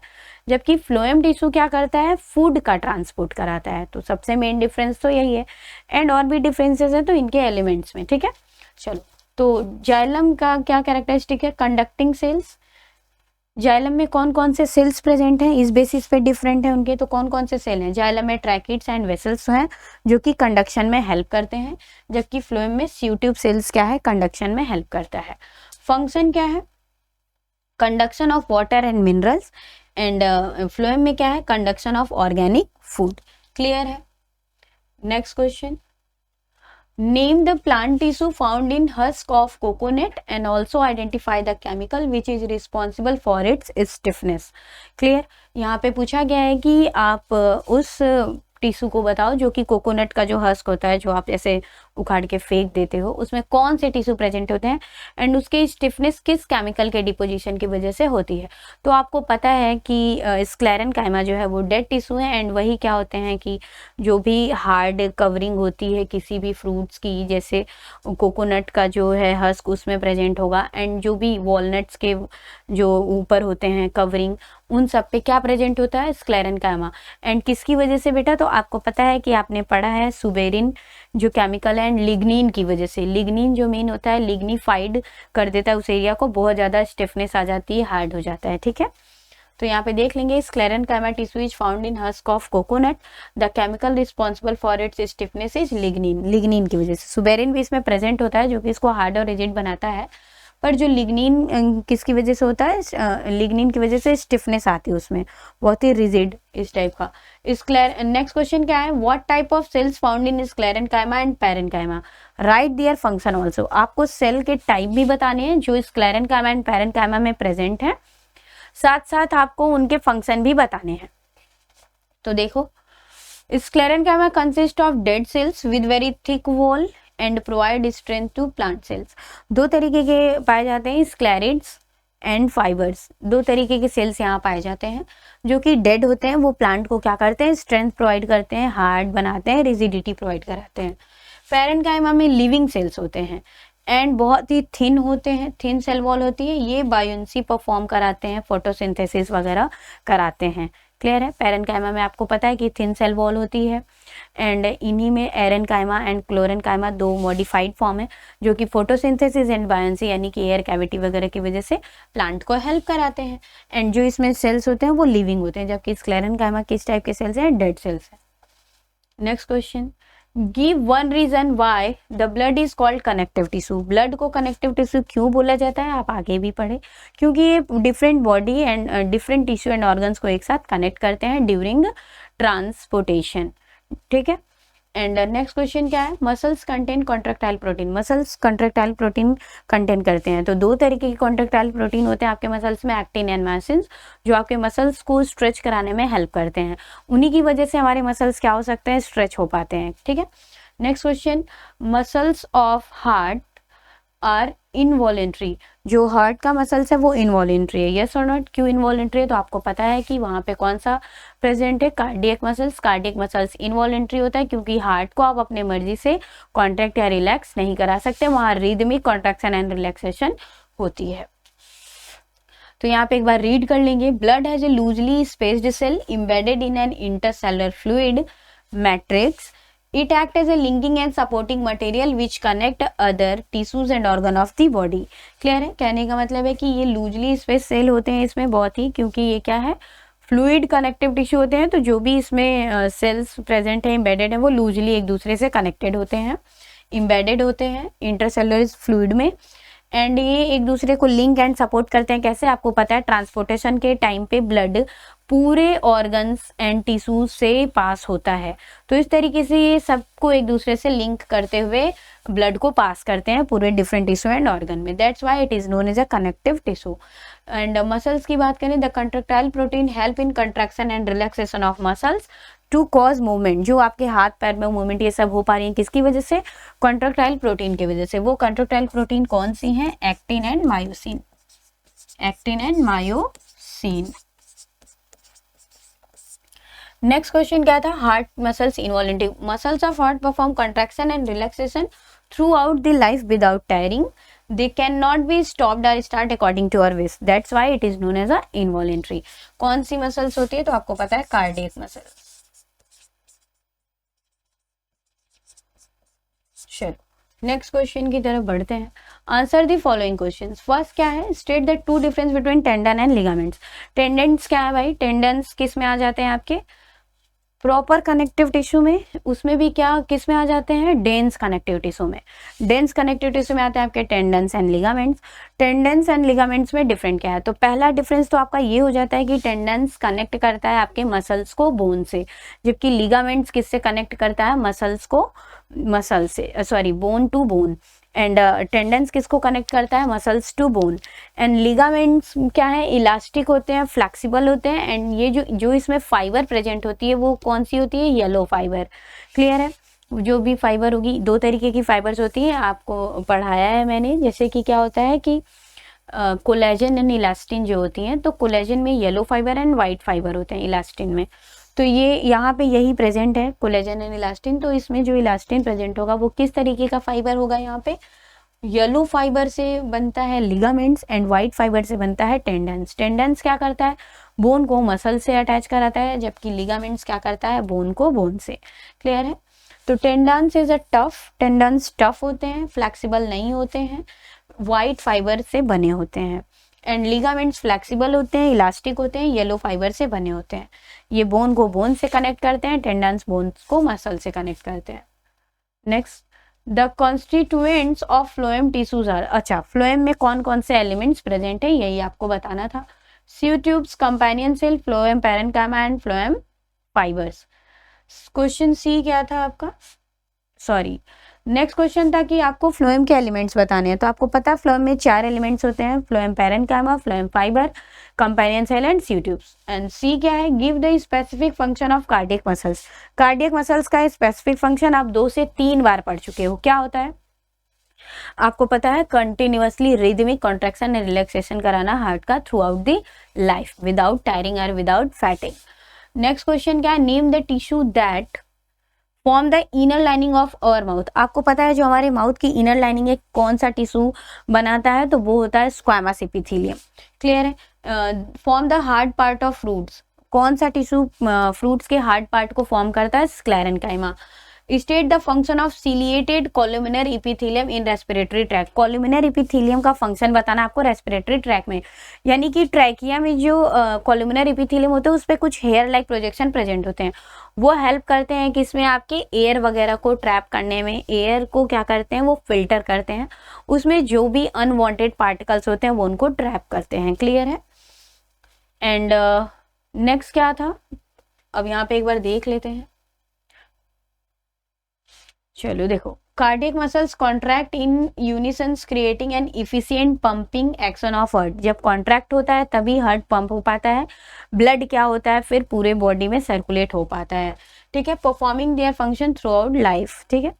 जबकि फ्लोएम टिश्यू क्या करता है? फूड का ट्रांसपोर्ट कराता है। तो सबसे मेन डिफरेंस तो यही है, एंड और भी डिफरेंसेस है तो इनके एलिमेंट्स में। ठीक है, चलो, तो जाइलम का क्या कैरेक्टरिस्टिक है? Conducting sales. जाइलम में कौन कौन से सेल्स प्रेजेंट हैं इस बेसिस पे डिफरेंट है उनके, तो कौन कौन से सेल हैं? जाइलम में ट्रैकिड्स एंड वेसल्स हैं जो कि कंडक्शन में हेल्प करते हैं, जबकि फ्लोएम में स्यूट्यूब सेल्स क्या है? कंडक्शन में हेल्प करता है। फंक्शन क्या है? Conduction of water and minerals, and phloem में क्या है? Conduction of organic food. Clear है? Next question, name the plant tissue found in husk of coconut and also identify the chemical which is responsible for its stiffness. Clear, यहाँ पे पूछा गया है कि आप उस टिश्यू को बताओ जो कि कोकोनट का जो हस्क होता है, जो आप ऐसे उखाड़ के फेंक देते हो, उसमें कौन से टिश्यू प्रेजेंट होते हैं एंड उसके स्टिफनेस किस केमिकल के डिपोजिशन की वजह से होती है। तो आपको पता है कि स्क्लेरेनकाइमा जो है वो डेड टिश्यू है, एंड वही क्या होते हैं कि जो भी हार्ड कवरिंग होती है किसी भी फ्रूट्स की, जैसे कोकोनट का जो है हस्क उसमें प्रेजेंट होगा, एंड जो भी वॉलनट्स के जो ऊपर होते हैं कवरिंग, उन सब पे क्या प्रेजेंट होता है? स्क्लेरेनकाइमा। एंड किसकी वजह से बेटा? तो आपको पता है कि आपने पढ़ा है सुबेरिन जो केमिकल है, एंड लिग्निन की वजह से। लिग्निन जो मेन होता है लिग्निफाइड कर देता है उस एरिया को, बहुत ज़्यादा स्टिफनेस आ जाती है, हार्ड हो जाता है। ठीक है, तो यहाँ पे देख लेंगे sclerenchyma tissue is found in husk of coconut, the chemical responsible for its stiffness is lignin. Lignin की वजह से। सुबेरिन भी इसमें प्रेजेंट होता है जो कि इसको हार्ड और रिजिड बनाता है, पर जो लिग्निन किसकी वजह से होता है? लिग्निन की वजह से स्टिफनेस आती है उसमें, बहुत ही रिजिड इस टाइप का। नेक्स्ट क्वेश्चन क्या है? What type of cells found in sclerenchyma and parenchyma? Write their function also. आपको सेल के टाइप भी बताने हैं जो स्क्लेरेनकाइमा एंड पैरेनकाइमा में प्रेजेंट है, साथ साथ आपको उनके फंक्शन भी बताने हैं। तो देखो, sclerenchyma consist of dead cells with very thick wall and provide strength to plant cells. दो तरीके के पाए जाते हैं, स्क्लेरिड्स एंड फाइबर्स। दो तरीके के सेल्स यहाँ पाए जाते हैं जो कि डेड होते हैं, वो प्लांट को क्या करते हैं? स्ट्रेंथ प्रोवाइड करते हैं, हार्ड बनाते हैं, रिजिडिटी प्रोवाइड कराते हैं। पैरेनकाइमा में लिविंग सेल्स होते हैं एंड बहुत ही थिन होते हैं, थिन सेल वॉल होती है, ये बायोन्सी परफॉर्म कराते हैं, फोटोसिंथेसिस वगैरह कराते हैं। क्लियर है? पैरेनकाइमा में आपको पता है कि थिन सेल वॉल होती है, एंड इन्हीं में एरेनकाइमा एंड क्लोरेनकाइमा दो मॉडिफाइड फॉर्म है जो कि फोटोसिंथेसिस एंड बायोन्सी यानी कि एयर कैविटी वगैरह की वजह से प्लांट को हेल्प कराते हैं, एंड जो इसमें सेल्स होते हैं वो लिविंग होते हैं, जबकि स्क्लेरेनकाइमा किस टाइप के सेल्स हैं? डेड सेल्स है। Next question, give one reason why the blood is called connective tissue. Blood को कनेक्टिव टिश्यू क्यों बोला जाता है? आप आगे भी पढ़े, क्योंकि ये different body and different tissue and organs को एक साथ कनेक्ट करते हैं ड्यूरिंग ट्रांसपोर्टेशन। ठीक है, एंड नेक्स्ट क्वेश्चन क्या है? Muscles contain contractile protein. Muscles contractile protein contain करते हैं, तो दो तरीके के कॉन्ट्रेक्टाइल प्रोटीन होते हैं आपके मसल्स में, एक्टिन एंड मायोसिन, जो आपके मसल्स को स्ट्रेच कराने में हेल्प करते हैं। उन्हीं की वजह से हमारे मसल्स क्या हो सकते हैं? स्ट्रेच हो पाते हैं। ठीक है, next question, muscles of heart are involuntary. जो हार्ट का मसल्स है वो इनवॉलेंट्री है, यस और नॉट? क्यों इनवॉलेंट्री है? तो आपको पता है कि वहाँ पे कौन सा प्रेजेंट है? Cardiac muscles. Cardiac muscles involuntary होता है क्योंकि हार्ट को आप अपने मर्जी से कॉन्ट्रैक्ट या रिलैक्स नहीं करा सकते, वहाँ रिदमिक कॉन्ट्रैक्शन एंड रिलैक्सेशन होती है। तो यहाँ पे एक बार रीड कर लेंगे। Blood has a loosely spaced cell embedded in an intercellular fluid matrix. It acts as a linking and supporting material which connect other tissues and organ of the body. Clear है? कहने का मतलब है कि ये लूजली स्पेस सेल होते हैं इसमें बहुत ही, क्योंकि ये क्या है? फ्लूइड कनेक्टिव टिश्यू होते हैं, तो जो भी इसमें सेल्स प्रेजेंट है, एम्बेडेड है, वो लूजली एक दूसरे से कनेक्टेड होते हैं, एम्बेडेड होते हैं इंटरसेलुलर फ्लूइड में, एंड ये एक दूसरे को लिंक एंड सपोर्ट करते हैं। कैसे? आपको पता है ट्रांसपोर्टेशन के टाइम पे ब्लड पूरे ऑर्गन्स एंड टिश्यूज से पास होता है, तो इस तरीके से ये सबको एक दूसरे से लिंक करते हुए ब्लड को पास करते हैं पूरे डिफरेंट टिश्यू एंड ऑर्गन में। That's why it is known as a connective tissue. And muscles की बात करें, the contractile protein help in contraction and relaxation of muscles to cause movement. जो आपके हाथ पैर में मूवमेंट ये सब हो पा रही है, किसकी वजह से? कंट्रैक्टाइल प्रोटीन की वजह से। वो कंट्रैक्टाइल प्रोटीन कौन सी हैं? Actin and myosin. Actin and myosin. Next question क्या था? Heart muscles involuntary. Muscles of heart perform contraction and relaxation through out the life without tiring. They cannot be stopped or start according to our wish. That's why it is known as a involuntary. कौन सी मसल्स होती है? तो आपको पता है कार्डियक मसल। चलो नेक्स्ट क्वेश्चन की तरफ बढ़ते हैं। Answer the following questions. First क्या है? State the two difference between tendon and ligaments. Tendons क्या है भाई? टेंडेंस किस में आ जाते हैं? आपके प्रॉपर कनेक्टिव टिश्यू में, उसमें भी क्या किस में आ जाते हैं? डेंस कनेक्टिव टिश्यू में। डेंस कनेक्टिव टिश्यू में आते हैं आपके tendons and ligaments. Tendons and ligaments में डिफरेंट क्या है? तो पहला डिफरेंस तो आपका ये हो जाता है कि टेंडेंस कनेक्ट करता है आपके मसल्स को बोन से, जबकि लिगामेंट्स किससे कनेक्ट करता है? मसल्स को मसल से, sorry bone to bone. And tendons किसको कनेक्ट करता है? Muscles to bone. And ligaments क्या है? इलास्टिक होते हैं, फ्लेक्सिबल होते हैं, एंड ये जो इसमें फाइबर प्रेजेंट होती है वो कौन सी होती है? Yellow fibre. क्लियर है? जो भी फाइबर होगी, दो तरीके की फाइबर्स होती हैं, आपको पढ़ाया है मैंने। जैसे कि क्या होता है कि कोलेजन एंड इलास्टिन जो होती हैं, तो कोलेजन में yellow fibre and white fibre होते हैं इलास्टिन में। तो ये यहाँ पे यही प्रेजेंट है, कोलेजन एंड इलास्टिन। तो इसमें जो इलास्टिन प्रेजेंट होगा वो किस तरीके का फाइबर होगा? यहाँ पे येलो फाइबर से बनता है लिगामेंट्स एंड वाइट फाइबर से बनता है टेंडेंस। टेंडेंस क्या करता है? बोन को मसल से अटैच कराता है, जबकि लिगामेंट्स क्या करता है? बोन को बोन से। क्लियर है? तो tendons is a tough, tendons tough होते हैं, फ्लेक्सिबल नहीं होते हैं, वाइट फाइबर से बने होते हैं। एंड लिगामेंट्स फ्लेक्सिबल होते हैं, इलास्टिक होते हैं, येलो फाइबर से बने होते हैं। ये बोन को बोन से कनेक्ट करते हैं, टेंडेंस बोन को मसल से कनेक्ट करते हैं। Next, the constituents of phloem tissues are. अच्छा, फ्लोएम में कौन कौन से एलिमेंट्स प्रेजेंट है यही आपको बताना था। Sieve tubes, companion cell, phloem parenchyma and phloem fibers. Question C क्या था आपका? सॉरी, नेक्स्ट क्वेश्चन था कि आपको फ्लोएम के एलिमेंट्स बताने हैं। तो आपको पता है फ्लोएम में 4 एलिमेंट्स होते हैं, phloem parenchyma, phloem fiber, companion cell and sieve tubes. And C क्या है? Give the specific function of cardiac muscles. Cardiac muscles का स्पेसिफिक फंक्शन आप 2 से 3 बार पढ़ चुके हो। क्या होता है? आपको पता है continuously rhythmic contraction and relaxation कराना हार्ट का through out the life without tiring और विदाउट फैटिग। नेक्स्ट क्वेश्चन क्या है? Name the tissue that form the inner lining of our mouth. आपको पता है जो हमारे माउथ की इनर लाइनिंग है कौन सा टिश्यू बनाता है? तो वो होता है स्क्वैमस एपिथेलियम। क्लियर है? Form the hard part of fruits. कौन सा टिश्यू फ्रूट्स के हार्ड पार्ट को फॉर्म करता है? Sclerenchyma. State the function of ciliated columnar epithelium in respiratory tract. Columnar epithelium का फंक्शन बताना आपको रेस्पिरेटरी ट्रैक में, यानी कि ट्रैकिया में जो कोलुमिनर एपिथेलियम होते हैं उस पर कुछ हेयर लाइक प्रोजेक्शन प्रेजेंट होते हैं। वो हेल्प करते हैं किसमें? आपके एयर वगैरह को ट्रैप करने में। एयर को क्या करते हैं? वो फिल्टर करते हैं, उसमें जो भी अनवांटेड पार्टिकल्स होते हैं वो उनको ट्रैप करते हैं। क्लियर है? एंड नेक्स्ट क्या था? अब यहाँ पे एक बार देख लेते हैं। चलो देखो, cardiac muscles contract in unisons creating an efficient pumping action of heart. जब कॉन्ट्रैक्ट होता है तभी हार्ट पंप हो पाता है, ब्लड क्या होता है फिर पूरे बॉडी में सर्कुलेट हो पाता है। ठीक है? Performing their function throughout life. ठीक है?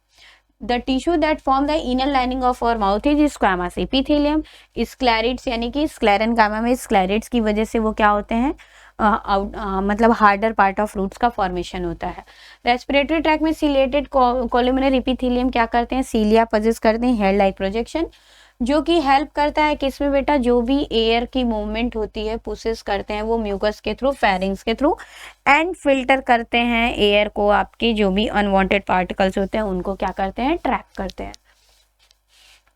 The tissue that form the inner lining of our mouth is squamous epithelium. Sclereids यानी कि स्क्लेरेन्काइमा में स्क्लेरिड्स की वजह से वो क्या होते हैं? मतलब हार्डर पार्ट ऑफ रूट्स का फॉर्मेशन होता है। रेस्पिरेटरी ट्रैक में सिलेटेड कोलुमिनर एपिथेलियम क्या करते हैं? सीलिया पजेस करते हैं हेयर लाइक प्रोजेक्शन, जो कि हेल्प करता है किसमें बेटा? जो भी एयर की मूवमेंट होती है पुशेस करते हैं वो म्यूकस के थ्रू, फेरिंग्स के थ्रू, एंड फिल्टर करते हैं एयर को। आपके जो भी अनवांटेड पार्टिकल्स होते हैं उनको क्या करते हैं? ट्रैप करते हैं।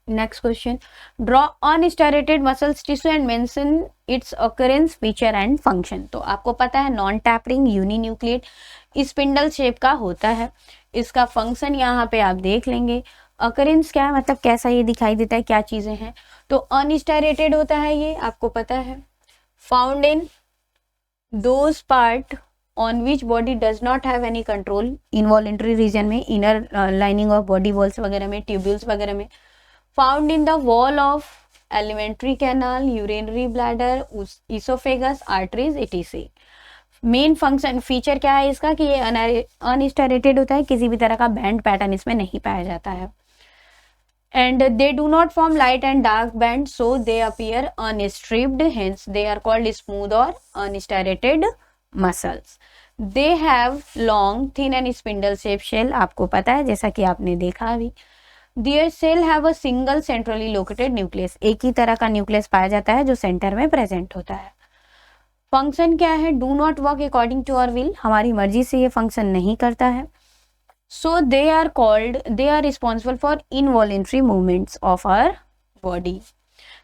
Next question, draw unstriated muscles tissue and mention its occurrence feature and function. तो आपको पता है non tapering uninucleate spindle shape का होता है। इसका फंक्शन यहाँ पे आप देख लेंगे। ऑकरेंस क्या है, मतलब कैसा ये दिखाई देता है, क्या चीजें हैं। तो अनस्टेरेटेड होता है, ये आपको पता है। Found in those part on which body does not have any control, involuntary region में, inner lining of body walls वगैरह में, ट्यूब्यूल्स वगैरह में। Found in the wall of alimentary canal, urinary bladder, oesophagus, arteries, ETC. Main function feature क्या है इसका कि ये अनस्टेरेटेड होता है, किसी भी तरह का बैंड पैटर्न इसमें नहीं पाया जाता है। And they do not form light and dark bands, so they appear unstripped, hence they are called smooth or unstriated muscles. They have long, thin and spindle shaped shell, आपको पता है जैसा कि आपने देखा अभी। Their shell have a single centrally located nucleus, एक ही तरह का न्यूक्लियस पाया जाता है जो सेंटर में प्रेजेंट होता है। फंक्शन क्या है, do not work according to our will, हमारी मर्जी से ये फंक्शन नहीं करता है। So they are responsible for involuntary movements of our body.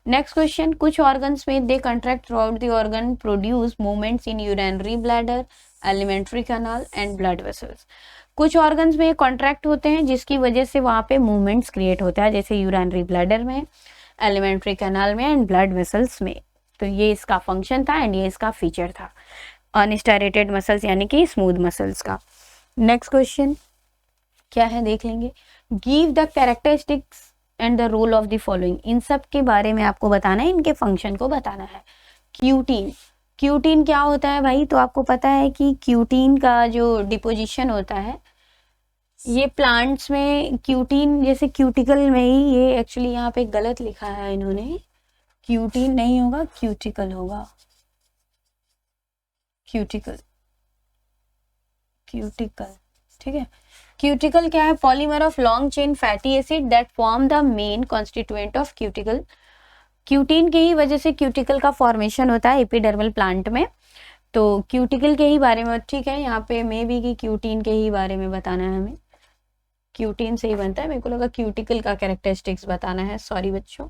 Next question, कुछ organs में they contract throughout the organ, produce movements in urinary bladder, alimentary canal and blood vessels. कुछ organs में contract होते हैं जिसकी वजह से वहाँ पे movements create होता है, जैसे urinary bladder में, alimentary canal में and blood vessels में। तो ये इसका function था and ये इसका feature था unstriated muscles यानी कि smooth muscles का। Next question क्या है देख लेंगे। Give the characteristics and the role of the following, इन सब के बारे में आपको बताना है, इनके फंक्शन को बताना है। क्यूटीन, क्यूटीन क्या होता है भाई, तो आपको पता है कि क्यूटीन का जो डिपोजिशन होता है ये प्लांट्स में, क्यूटीन जैसे क्यूटिकल में ही, ये एक्चुअली यहाँ पे गलत लिखा है इन्होंने, क्यूटीन नहीं होगा, क्यूटिकल होगा, क्यूटिकल, क्यूटिकल, ठीक है। क्यूटिकल क्या है, polymer of long chain fatty acid that form the main constituent of cuticle. Cutin के ही वजह से क्यूटिकल का फॉर्मेशन होता है एपिडर्मल प्लांट में। तो क्यूटिकल के ही बारे में, ठीक है, यहाँ पे मे बी कि क्यूटीन के ही बारे में बताना है हमें, क्यूटीन से ही बनता है, मेरे को लगा क्यूटिकल का कैरेक्टरिस्टिक्स बताना है, सॉरी बच्चों।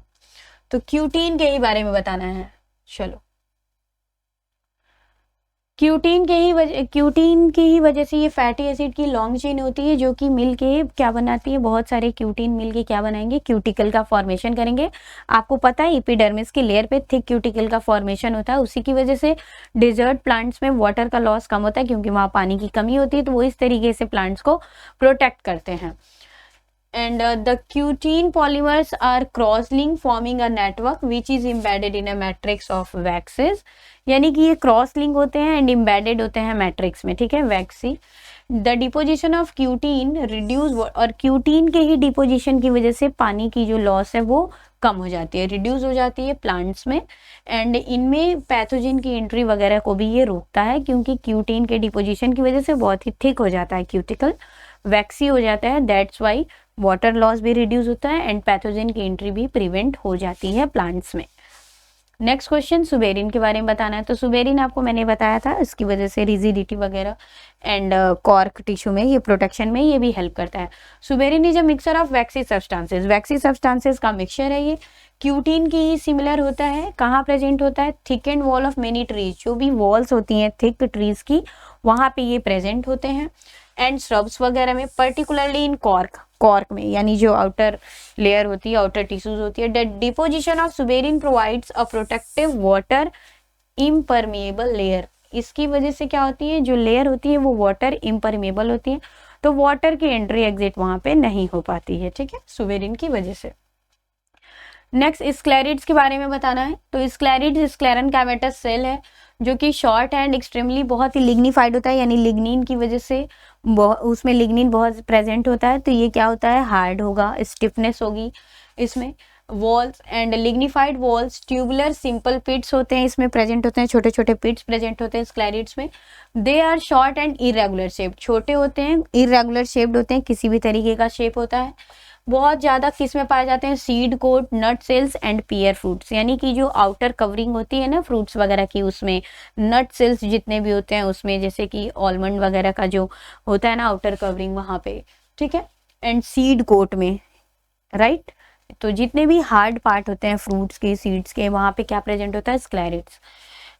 तो क्यूटीन के ही बारे में बताना है। चलो, क्यूटीन की ही वजह से ये फैटी एसिड की लॉन्ग चेन होती है जो कि मिल के क्या बनाती है, बहुत सारे क्यूटीन मिल के क्या बनाएंगे, क्यूटिकल का फॉर्मेशन करेंगे। आपको पता है एपिडर्मिस की लेयर पे थिक क्यूटिकल का फॉर्मेशन होता है, उसी की वजह से डेजर्ट प्लांट्स में वाटर का लॉस कम होता है क्योंकि वहाँ पानी की कमी होती है, तो वो इस तरीके से प्लांट्स को प्रोटेक्ट करते हैं। And the cutin polymers are cross-linked forming a network which is embedded in a matrix of waxes, यानी कि ये क्रॉस लिंक होते हैं एंड एम्बेडेड होते हैं मैट्रिक्स में, ठीक है, waxy. The deposition of cutin reduce, और क्यूटीन के ही डिपोजिशन की वजह से पानी की जो लॉस है वो कम हो जाती है, रिड्यूस हो जाती है प्लांट्स में। एंड इनमें पैथोजन की एंट्री वगैरह को भी ये रोकता है क्योंकि क्यूटीन के डिपोजिशन की वजह से बहुत ही थिक हो जाता है क्यूटिकल, वैक्सी हो जाता है, दैट्स वाई वाटर लॉस भी रिड्यूस होता है एंड पैथोजन की एंट्री भी प्रिवेंट हो जाती है प्लांट्स में। नेक्स्ट क्वेश्चन, सुबेरिन के बारे में बताना है। तो सुबेरिन आपको मैंने बताया था, इसकी वजह से रिजिडिटी वगैरह एंड कॉर्क टिश्यू में ये प्रोटेक्शन में ये भी हेल्प करता है। Suberin is a mixture of vaccine substances, vaccine substances का मिक्सचर है ये। क्यूटीन की ही सिमिलर होता है, कहाँ प्रेजेंट होता है, thick and wall of many trees, जो भी वॉल्स होती हैं थिक ट्रीज की वहाँ पे ये प्रेजेंट होते हैं। एंड श्रब्स वगैरह में, पर्टिकुलरली इन कॉर्क में, यानी जो आउटर लेयर होती है, आउटर टिश्यूज होती है। The deposition of suberin provides a protective water impermeable layer, इसकी वजह से क्या होती है, जो लेयर होती है वो वाटर इम्परमेबल होती है, तो वाटर की एंट्री एग्जिट वहां पे नहीं हो पाती है, ठीक है, सुबेरिन की वजह से। नेक्स्ट स्क्लेरिड्स के बारे में बताना है। तो स्क्लेरिड्स स्क्लेरन कैमेटस सेल है जो कि शॉर्ट एंड एक्सट्रीमली बहुत ही लिग्निफाइड होता है, यानी लिग्निन की वजह से उसमें लिग्निन बहुत प्रेजेंट होता है, तो ये क्या होता है, हार्ड होगा, स्टिफनेस होगी इसमें। Walls and lignified walls, tubular simple pits होते हैं इसमें प्रेजेंट होते हैं, छोटे छोटे पिट्स प्रेजेंट होते हैं स्क्लेरिड्स में। They are short and irregular shaped, छोटे होते हैं, इरेगुलर शेप्ड होते हैं, किसी भी तरीके का शेप होता है। बहुत ज़्यादा किस में पाए जाते हैं, seed coat, nut cells and pear fruits, यानी कि जो आउटर कवरिंग होती है ना फ्रूट्स वगैरह की, उसमें नट सेल्स जितने भी होते हैं उसमें, जैसे कि ऑलमंड वगैरह का जो होता है ना आउटर कवरिंग वहाँ पे, ठीक है, एंड सीड कोट में, राइट, तो जितने भी हार्ड पार्ट होते हैं फ्रूट्स के, सीड्स के, वहाँ पे क्या प्रेजेंट होता है, स्क्लेरेट्स।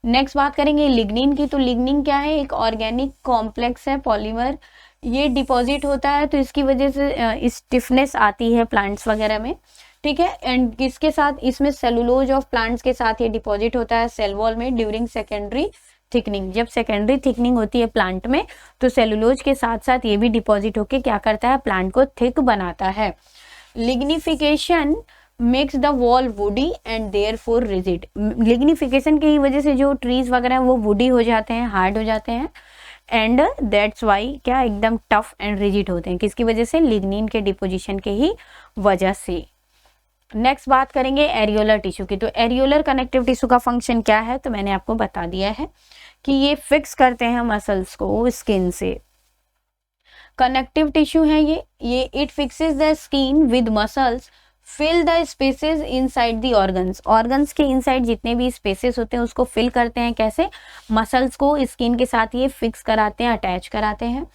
नेक्स्ट बात करेंगे लिग्निन की। तो लिग्निन क्या है, एक ऑर्गेनिक कॉम्प्लेक्स है, पॉलीमर। ये डिपॉजिट होता है तो इसकी वजह से स्टिफनेस आती है प्लांट्स वगैरह में, ठीक है। एंड किसके साथ, इसमें सेलुलोज ऑफ प्लांट्स के साथ ये डिपॉजिट होता है सेल वॉल में ड्यूरिंग सेकेंडरी थिकनिंग। जब सेकेंडरी थिकनिंग होती है प्लांट में तो सेलुलोज के साथ साथ ये भी डिपॉजिट होके क्या करता है, प्लांट को थिक बनाता है। Lignification makes the wall woody and therefore rigid. Lignification की वजह से जो ट्रीज वगैरह वो वुडी हो जाते हैं, हार्ड हो जाते हैं, एंड दैट्स वाई क्या एकदम टफ एंड रिजिड होते हैं। किसकी वजह से, लिग्निन के डिपोजिशन के ही वजह से। नेक्स्ट बात करेंगे एरियोलर टिश्यू की। तो एरियोलर कनेक्टिव टिश्यू का फंक्शन क्या है, तो मैंने आपको बता दिया है कि ये फिक्स करते हैं मसल्स को स्किन से। कनेक्टिव टिश्यू है ये it fixes the skin with muscles, fill the spaces inside the organs. Organs के इनसाइड जितने भी स्पेसेस होते हैं उसको फिल करते हैं, कैसे, मसल्स को स्किन के साथ ये फिक्स कराते हैं, अटैच कराते हैं।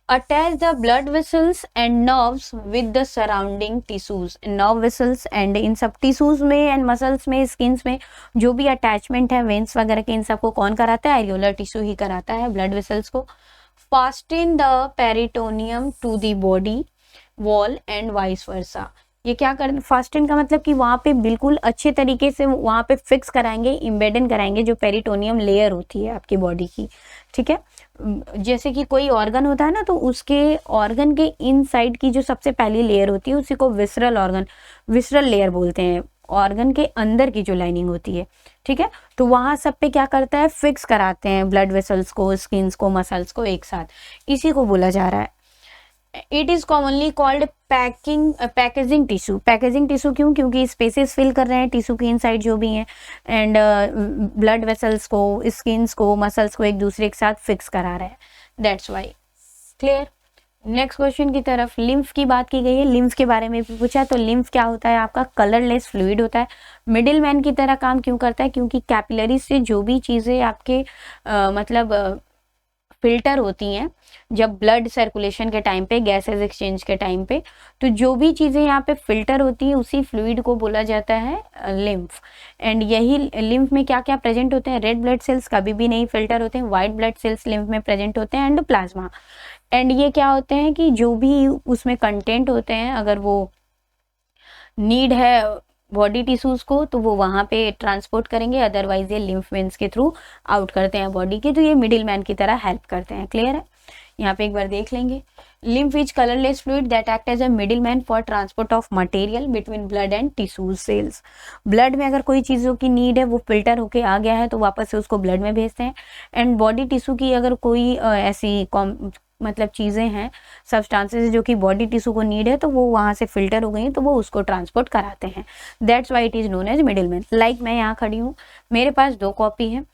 Attach the blood vessels and nerves with the surrounding tissues. Nerve vessels and in सब टिश्यूज में एंड मसल्स में, स्किन्स में जो भी अटैचमेंट है वेन्स वगैरह के, इन सबको कौन कराता है, एरियोलर टिश्यू ही कराता है, ब्लड वेसल्स को। Fasten the peritoneum to the body wall and vice versa. ये क्या कर, फास्टिन का मतलब कि वहाँ पे बिल्कुल अच्छे तरीके से वहाँ पे फिक्स कराएंगे, इम्बेडन कराएंगे जो पेरिटोनियम लेयर होती है आपकी बॉडी की, ठीक है। जैसे कि कोई ऑर्गन होता है ना, तो उसके ऑर्गन के इनसाइड की जो सबसे पहली लेयर होती है उसी को विसरल ऑर्गन, विसरल लेयर बोलते हैं, ऑर्गन के अंदर की जो लाइनिंग होती है, ठीक है। तो वहाँ सब पे क्या करता है, फिक्स कराते हैं ब्लड वेसल्स को, स्किन्स को, मसल्स को एक साथ, इसी को बोला जा रहा है। It is commonly called packaging tissue. Packaging tissue क्यों, क्योंकि स्पेसेस फिल कर रहे हैं टिश्यू के इनसाइड जो भी हैं, एंड ब्लड वेसल्स को, स्किन्स को, मसल्स को एक दूसरे के साथ फिक्स करा रहे हैं, that's Y. Clear. Next question की तरफ, लिम्फ की बात की गई है, लिम्फ के बारे में भी पूछा। तो लिम्फ क्या होता है, आपका कलरलेस फ्लूइड होता है, मिडिल मैन की तरह काम क्यों करता है, क्योंकि कैपिलरी से जो भी चीज़ें आपके मतलब फिल्टर होती हैं जब ब्लड सर्कुलेशन के टाइम पे, गैसेस एक्सचेंज के टाइम पे, तो जो भी चीज़ें यहाँ पे फिल्टर होती हैं उसी फ्लूइड को बोला जाता है लिम्फ। एंड यही लिम्फ में क्या क्या प्रेजेंट होते हैं, रेड ब्लड सेल्स कभी भी नहीं फिल्टर होते हैं, वाइट ब्लड सेल्स लिम्फ में प्रेजेंट होते हैं, एंड प्लाज्मा। एंड ये क्या होते हैं कि जो भी उसमें कंटेंट होते हैं, अगर वो नीड है बॉडी टिश्यूज को तो वो वहाँ पे ट्रांसपोर्ट करेंगे, अदरवाइज ये लिम्फ वेन्स के थ्रू आउट करते हैं बॉडी के, तो ये मिडिल मैन की तरह हेल्प करते हैं। क्लियर है, यहाँ पे एक बार देख लेंगे। Lymph is colourless fluid that act as a middle man for transport of material between blood and tissues cells. Blood में अगर कोई चीज़ों की नीड है, वो फिल्टर होके आ गया है तो वापस से उसको ब्लड में भेजते हैं, एंड बॉडी टिश्यू की अगर कोई ऐसी मतलब चीज़ें हैं, सब्सटेंसेस जो कि बॉडी टिश्यू को नीड है, तो वो वहाँ से फिल्टर हो गई हैं तो वो उसको ट्रांसपोर्ट कराते हैं, that's why it is known as middle man. Like मैं यहाँ खड़ी हूँ, मेरे पास 2 कॉपी है,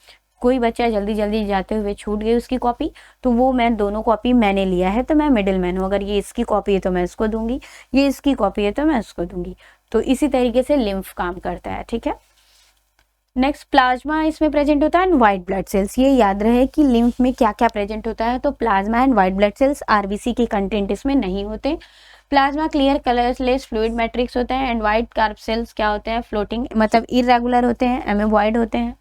कोई बच्चा जल्दी जल्दी जाते हुए छूट गई उसकी कॉपी, तो वो मैं दोनों कॉपी मैंने लिया है तो मैं मिडिल मैन हूँ। अगर ये इसकी कॉपी है तो मैं इसको दूंगी, ये इसकी कॉपी है तो मैं इसको दूंगी। तो इसी तरीके से लिम्फ काम करता है, ठीक है। नेक्स्ट, प्लाज्मा इसमें प्रेजेंट होता है एंड व्हाइट ब्लड सेल्स। ये याद रहे कि लिम्फ में क्या क्या प्रेजेंट होता है, तो plasma and white blood cells, RBC के कंटेंट इसमें नहीं होते। Plasma clear colourless fluid matrix होते हैं, एंड व्हाइट कार्ब सेल्स क्या होते हैं, फ्लोटिंग मतलब इरेगुलर होते हैं, एमोबॉइड होते हैं।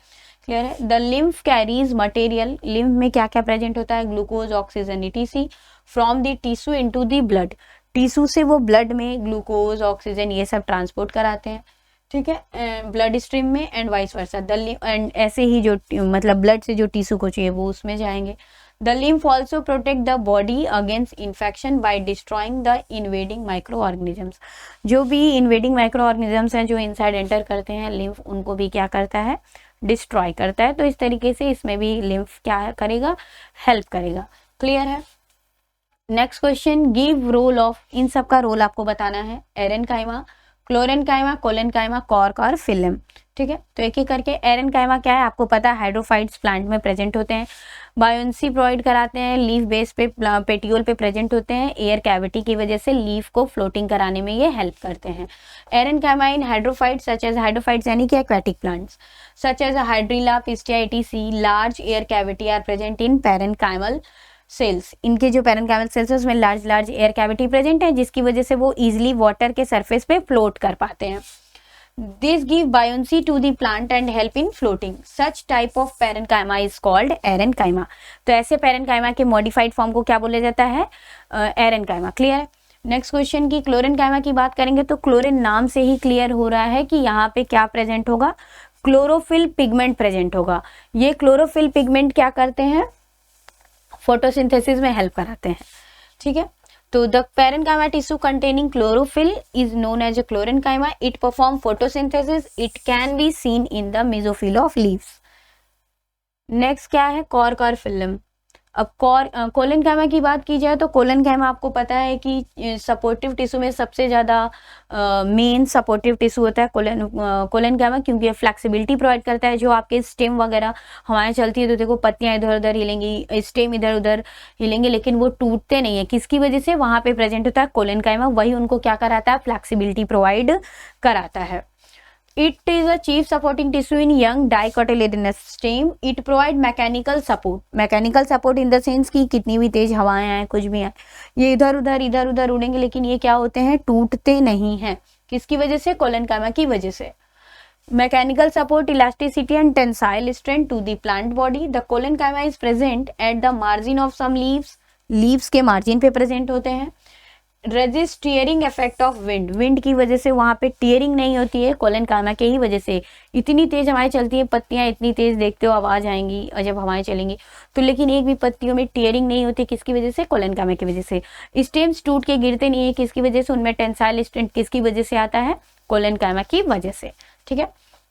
क्लियर है। The lymph carries material, lymph में क्या क्या प्रेजेंट होता है, glucose, oxygen, ETC from the tissue into the blood. Tissue से वो ब्लड में ग्लूकोज, ऑक्सीजन ये सब ट्रांसपोर्ट कराते हैं, ठीक है, ब्लड स्ट्रीम में, एंड वाइस वर्सा। एंड ऐसे ही जो मतलब ब्लड से जो टिश्यू को चाहिए वो उसमें जाएंगे। The lymph also protect the body against infection by destroying the invading micro organisms. जो भी इन्वेडिंग माइक्रो ऑर्गेनिजम्स हैं जो इनसाइड एंटर करते हैं, लिम्फ उनको भी क्या करता है, डिस्ट्रॉय करता है। तो इस तरीके से इसमें भी लिम्फ क्या करेगा, हेल्प करेगा। क्लियर है। Next question, give role of, इन सब का रोल आपको बताना है, एरेनकाइमा, क्लोरेनकाइमा, कोलेनकाइमा, कॉर्क और फिल्म, ठीक है। तो एक एक करके, एरेनकाइमा क्या है आपको पता है, हाइड्रोफाइट्स प्लांट में प्रेजेंट होते हैं, बायोन्सी प्रोवाइड कराते हैं, लीफ बेस पे पेटियोल पे प्रेजेंट होते हैं, एयर कैविटी की वजह से लीफ को फ्लोटिंग कराने में ये हेल्प करते हैं। Aerenchyma in hydrophytes such as, hydrophytes यानी कि aquatic plants such as hydrilla, pistia, ETC, large air cavity are present in parenchymal cells, इनके जो पैरेन्काइमल सेल्स है उसमें large large air cavity present है, जिसकी वजह से वो इजिली वाटर के सरफेस पे फ्लोट कर पाते हैं। This give buoyancy to the plant and help in floating. Such type of parenchyma is called erenchyma. तो ऐसे parenchyma के modified form को क्या बोला जाता है? erenchyma. क्लियर है? नेक्स्ट क्वेश्चन की क्लोरेनकाइमा की बात करेंगे तो क्लोरीन नाम से ही क्लियर हो रहा है कि यहाँ पे क्या प्रेजेंट होगा, क्लोरोफिल पिगमेंट प्रेजेंट होगा। ये क्लोरोफिल पिगमेंट क्या करते हैं, फोटोसिंथेसिस में हेल्प कराते हैं, ठीक है। तो the parenchyma tissue containing chlorophyll is known as a chlorenchyma, it perform photosynthesis, it can be seen in the mesophyll of leaves. Next क्या है, कॉर्क और फिल्म। अब कोलेनकाइमा की बात की जाए तो कोलेनकाइमा आपको पता है कि सपोर्टिव टिश्यू में सबसे ज़्यादा मेन सपोर्टिव टिश्यू होता है कोलेनकाइमा, क्योंकि ये फ्लेक्सिबिलिटी प्रोवाइड करता है। जो आपके स्टेम वगैरह हवाएं चलती है तो देखो पत्तियां इधर उधर हिलेंगी, स्टेम इधर उधर हिलेंगे, लेकिन वो टूटते नहीं है। किसकी वजह से, वहां पे प्रेजेंट होता है कोलेनकाइमा, वही उनको क्या कराता है, फ्लेक्सिबिलिटी प्रोवाइड कराता है। It is a chief supporting tissue in young dicotyledonous stem. It provide mechanical support. Mechanical support in the sense कि कितनी भी तेज हवाएं आए, कुछ भी आए, ये इधर उधर उड़ेंगे, लेकिन ये क्या होते हैं, टूटते नहीं हैं। किसकी वजह से, कोलेनकाइमा की वजह से। Mechanical support, elasticity and tensile strength to the plant body. The colenchyma is present at the margin of some leaves. Leaves के margin पे present होते हैं। Resist tearing effect of wind, wind की वजह से वहां पे टीयरिंग नहीं होती है, कोलेनकाइमा के ही वजह से। इतनी तेज हवाएं चलती है, पत्तियां इतनी तेज देखते हो आवाज आएंगी और जब हवाएं चलेंगी तो, लेकिन एक भी पत्तियों में टीयरिंग नहीं होती, किसकी वजह से, कोलेनकाइमा की वजह से। स्टेम्स टूट के गिरते नहीं है, किसकी वजह से, उनमें टेंसाइल स्ट्रेंथ किसकी वजह से आता है, कोलेनकाइमा की वजह से, ठीक है।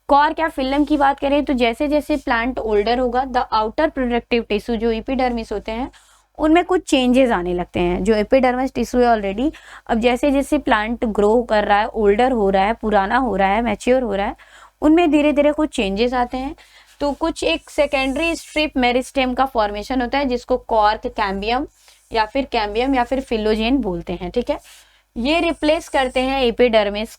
कॉर्क या फिल्म की बात करें तो जैसे जैसे प्लांट ओल्डर होगा, द आउटर प्रोडक्टिव टिश्यू जो एपिडर्मिस होते हैं उनमें कुछ चेंजेस आने लगते हैं। जो एपिडर्मिस टिश्यू है ऑलरेडी, अब जैसे जैसे प्लांट ग्रो कर रहा है, ओल्डर हो रहा है, पुराना हो रहा है, मैच्योर हो रहा है, उनमें धीरे धीरे कुछ चेंजेस आते हैं। तो कुछ एक सेकेंडरी स्ट्रिप मेरिस्टेम का फॉर्मेशन होता है, जिसको कॉर्क कैम्बियम या फिर फिलोजेन बोलते हैं, ठीक है। ये रिप्लेस करते हैं एपिडर्मिस।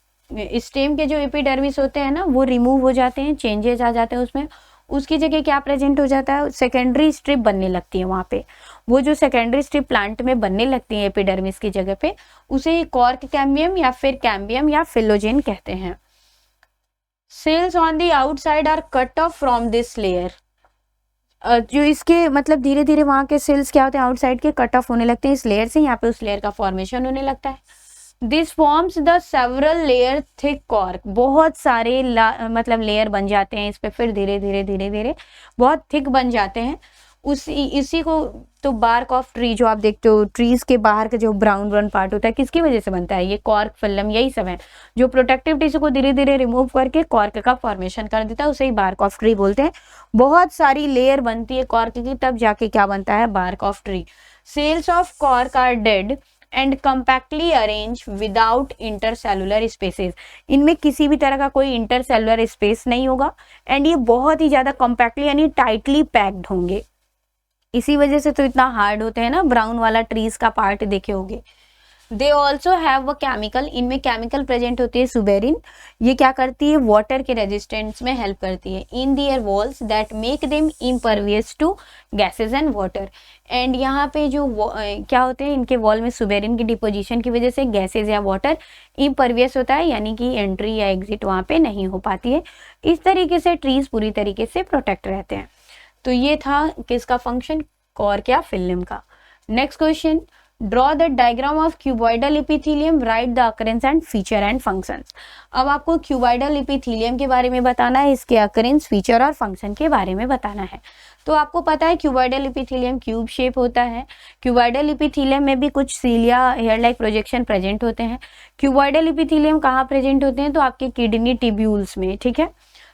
स्टेम के जो एपिडर्मिस होते हैं ना, वो रिमूव हो जाते हैं, चेंजेस आ जाते हैं उसमें। उसकी जगह क्या प्रेजेंट हो जाता है, सेकेंडरी स्ट्रिप बनने लगती है वहां पे। वो जो सेकेंडरी स्ट्रिप प्लांट में बनने लगती है एपिडर्मिस की जगह पे, उसे कॉर्क कैम्बियम या फिलोजेन कहते हैं। Cells on the outside are cut off from this layer. जो इसके मतलब धीरे धीरे वहां के सेल्स क्या होते हैं, आउटसाइड के कट ऑफ होने लगते हैं इस लेयर से, यहाँ पे उस लेयर का फॉर्मेशन होने लगता है। This forms the several layer thick cork, बहुत सारे मतलब लेयर बन जाते हैं इस पे, फिर धीरे धीरे बहुत थिक बन जाते हैं। इसी को तो बार्क ऑफ ट्री जो आप देखते हो, ट्रीज के बाहर का जो ब्राउन पार्ट होता है, किसकी वजह से बनता है, ये कॉर्क फिल्म, यही सब है जो प्रोटेक्टिव टिश्यू को धीरे धीरे रिमूव करके कॉर्क का फॉर्मेशन कर देता है, उसे ही बार्क ऑफ ट्री बोलते हैं। बहुत सारी लेयर बनती है कॉर्क की, तब जाके क्या बनता है, bark of tree. Cells of cork are dead and compactly arrange without intercellular spaces. इनमें किसी भी तरह का कोई इंटरसेलुलर स्पेस नहीं होगा, एंड ये बहुत ही ज्यादा कंपैक्टली यानी टाइटली पैक्ड होंगे। इसी वजह से तो इतना हार्ड होते हैं ना, ब्राउन वाला ट्रीज का पार्ट देखे होंगे। They also have a chemical, इनमें केमिकल प्रेजेंट होती है सुबेरिन। ये क्या करती है, वाटर के रेजिस्टेंस में हेल्प करती है in their walls that make them impervious to gases and water. And यहाँ पे जो क्या होते हैं, इनके वॉल में सुबेरिन की डिपोजिशन की वजह से गैसेज या वाटर इम्परवियस होता है, यानी कि एंट्री या एग्जिट वहाँ पे नहीं हो पाती है। इस तरीके से ट्रीज पूरी तरीके से प्रोटेक्ट रहते हैं। तो ये था किसका फंक्शन, कॉर्क या फिल्म का। Next question, draw the diagram of cuboidal epithelium, right the occurrence and feature and functions. अब आपको क्यूबॉइडल एपिथेलियम के बारे में बताना है, इसके अकरेंस, फीचर और फंक्शन के बारे में बताना है। तो आपको पता है क्यूबॉइडल एपिथेलियम क्यूब शेप होता है। क्यूबॉइडल एपिथेलियम में भी कुछ सीलिया, हेयर लाइक प्रोजेक्शन प्रेजेंट होते हैं। क्यूबॉइडल एपिथेलियम कहाँ प्रेजेंट होते हैं, तो आपके किडनी ट्यूब्यूल्स में, ठीक है।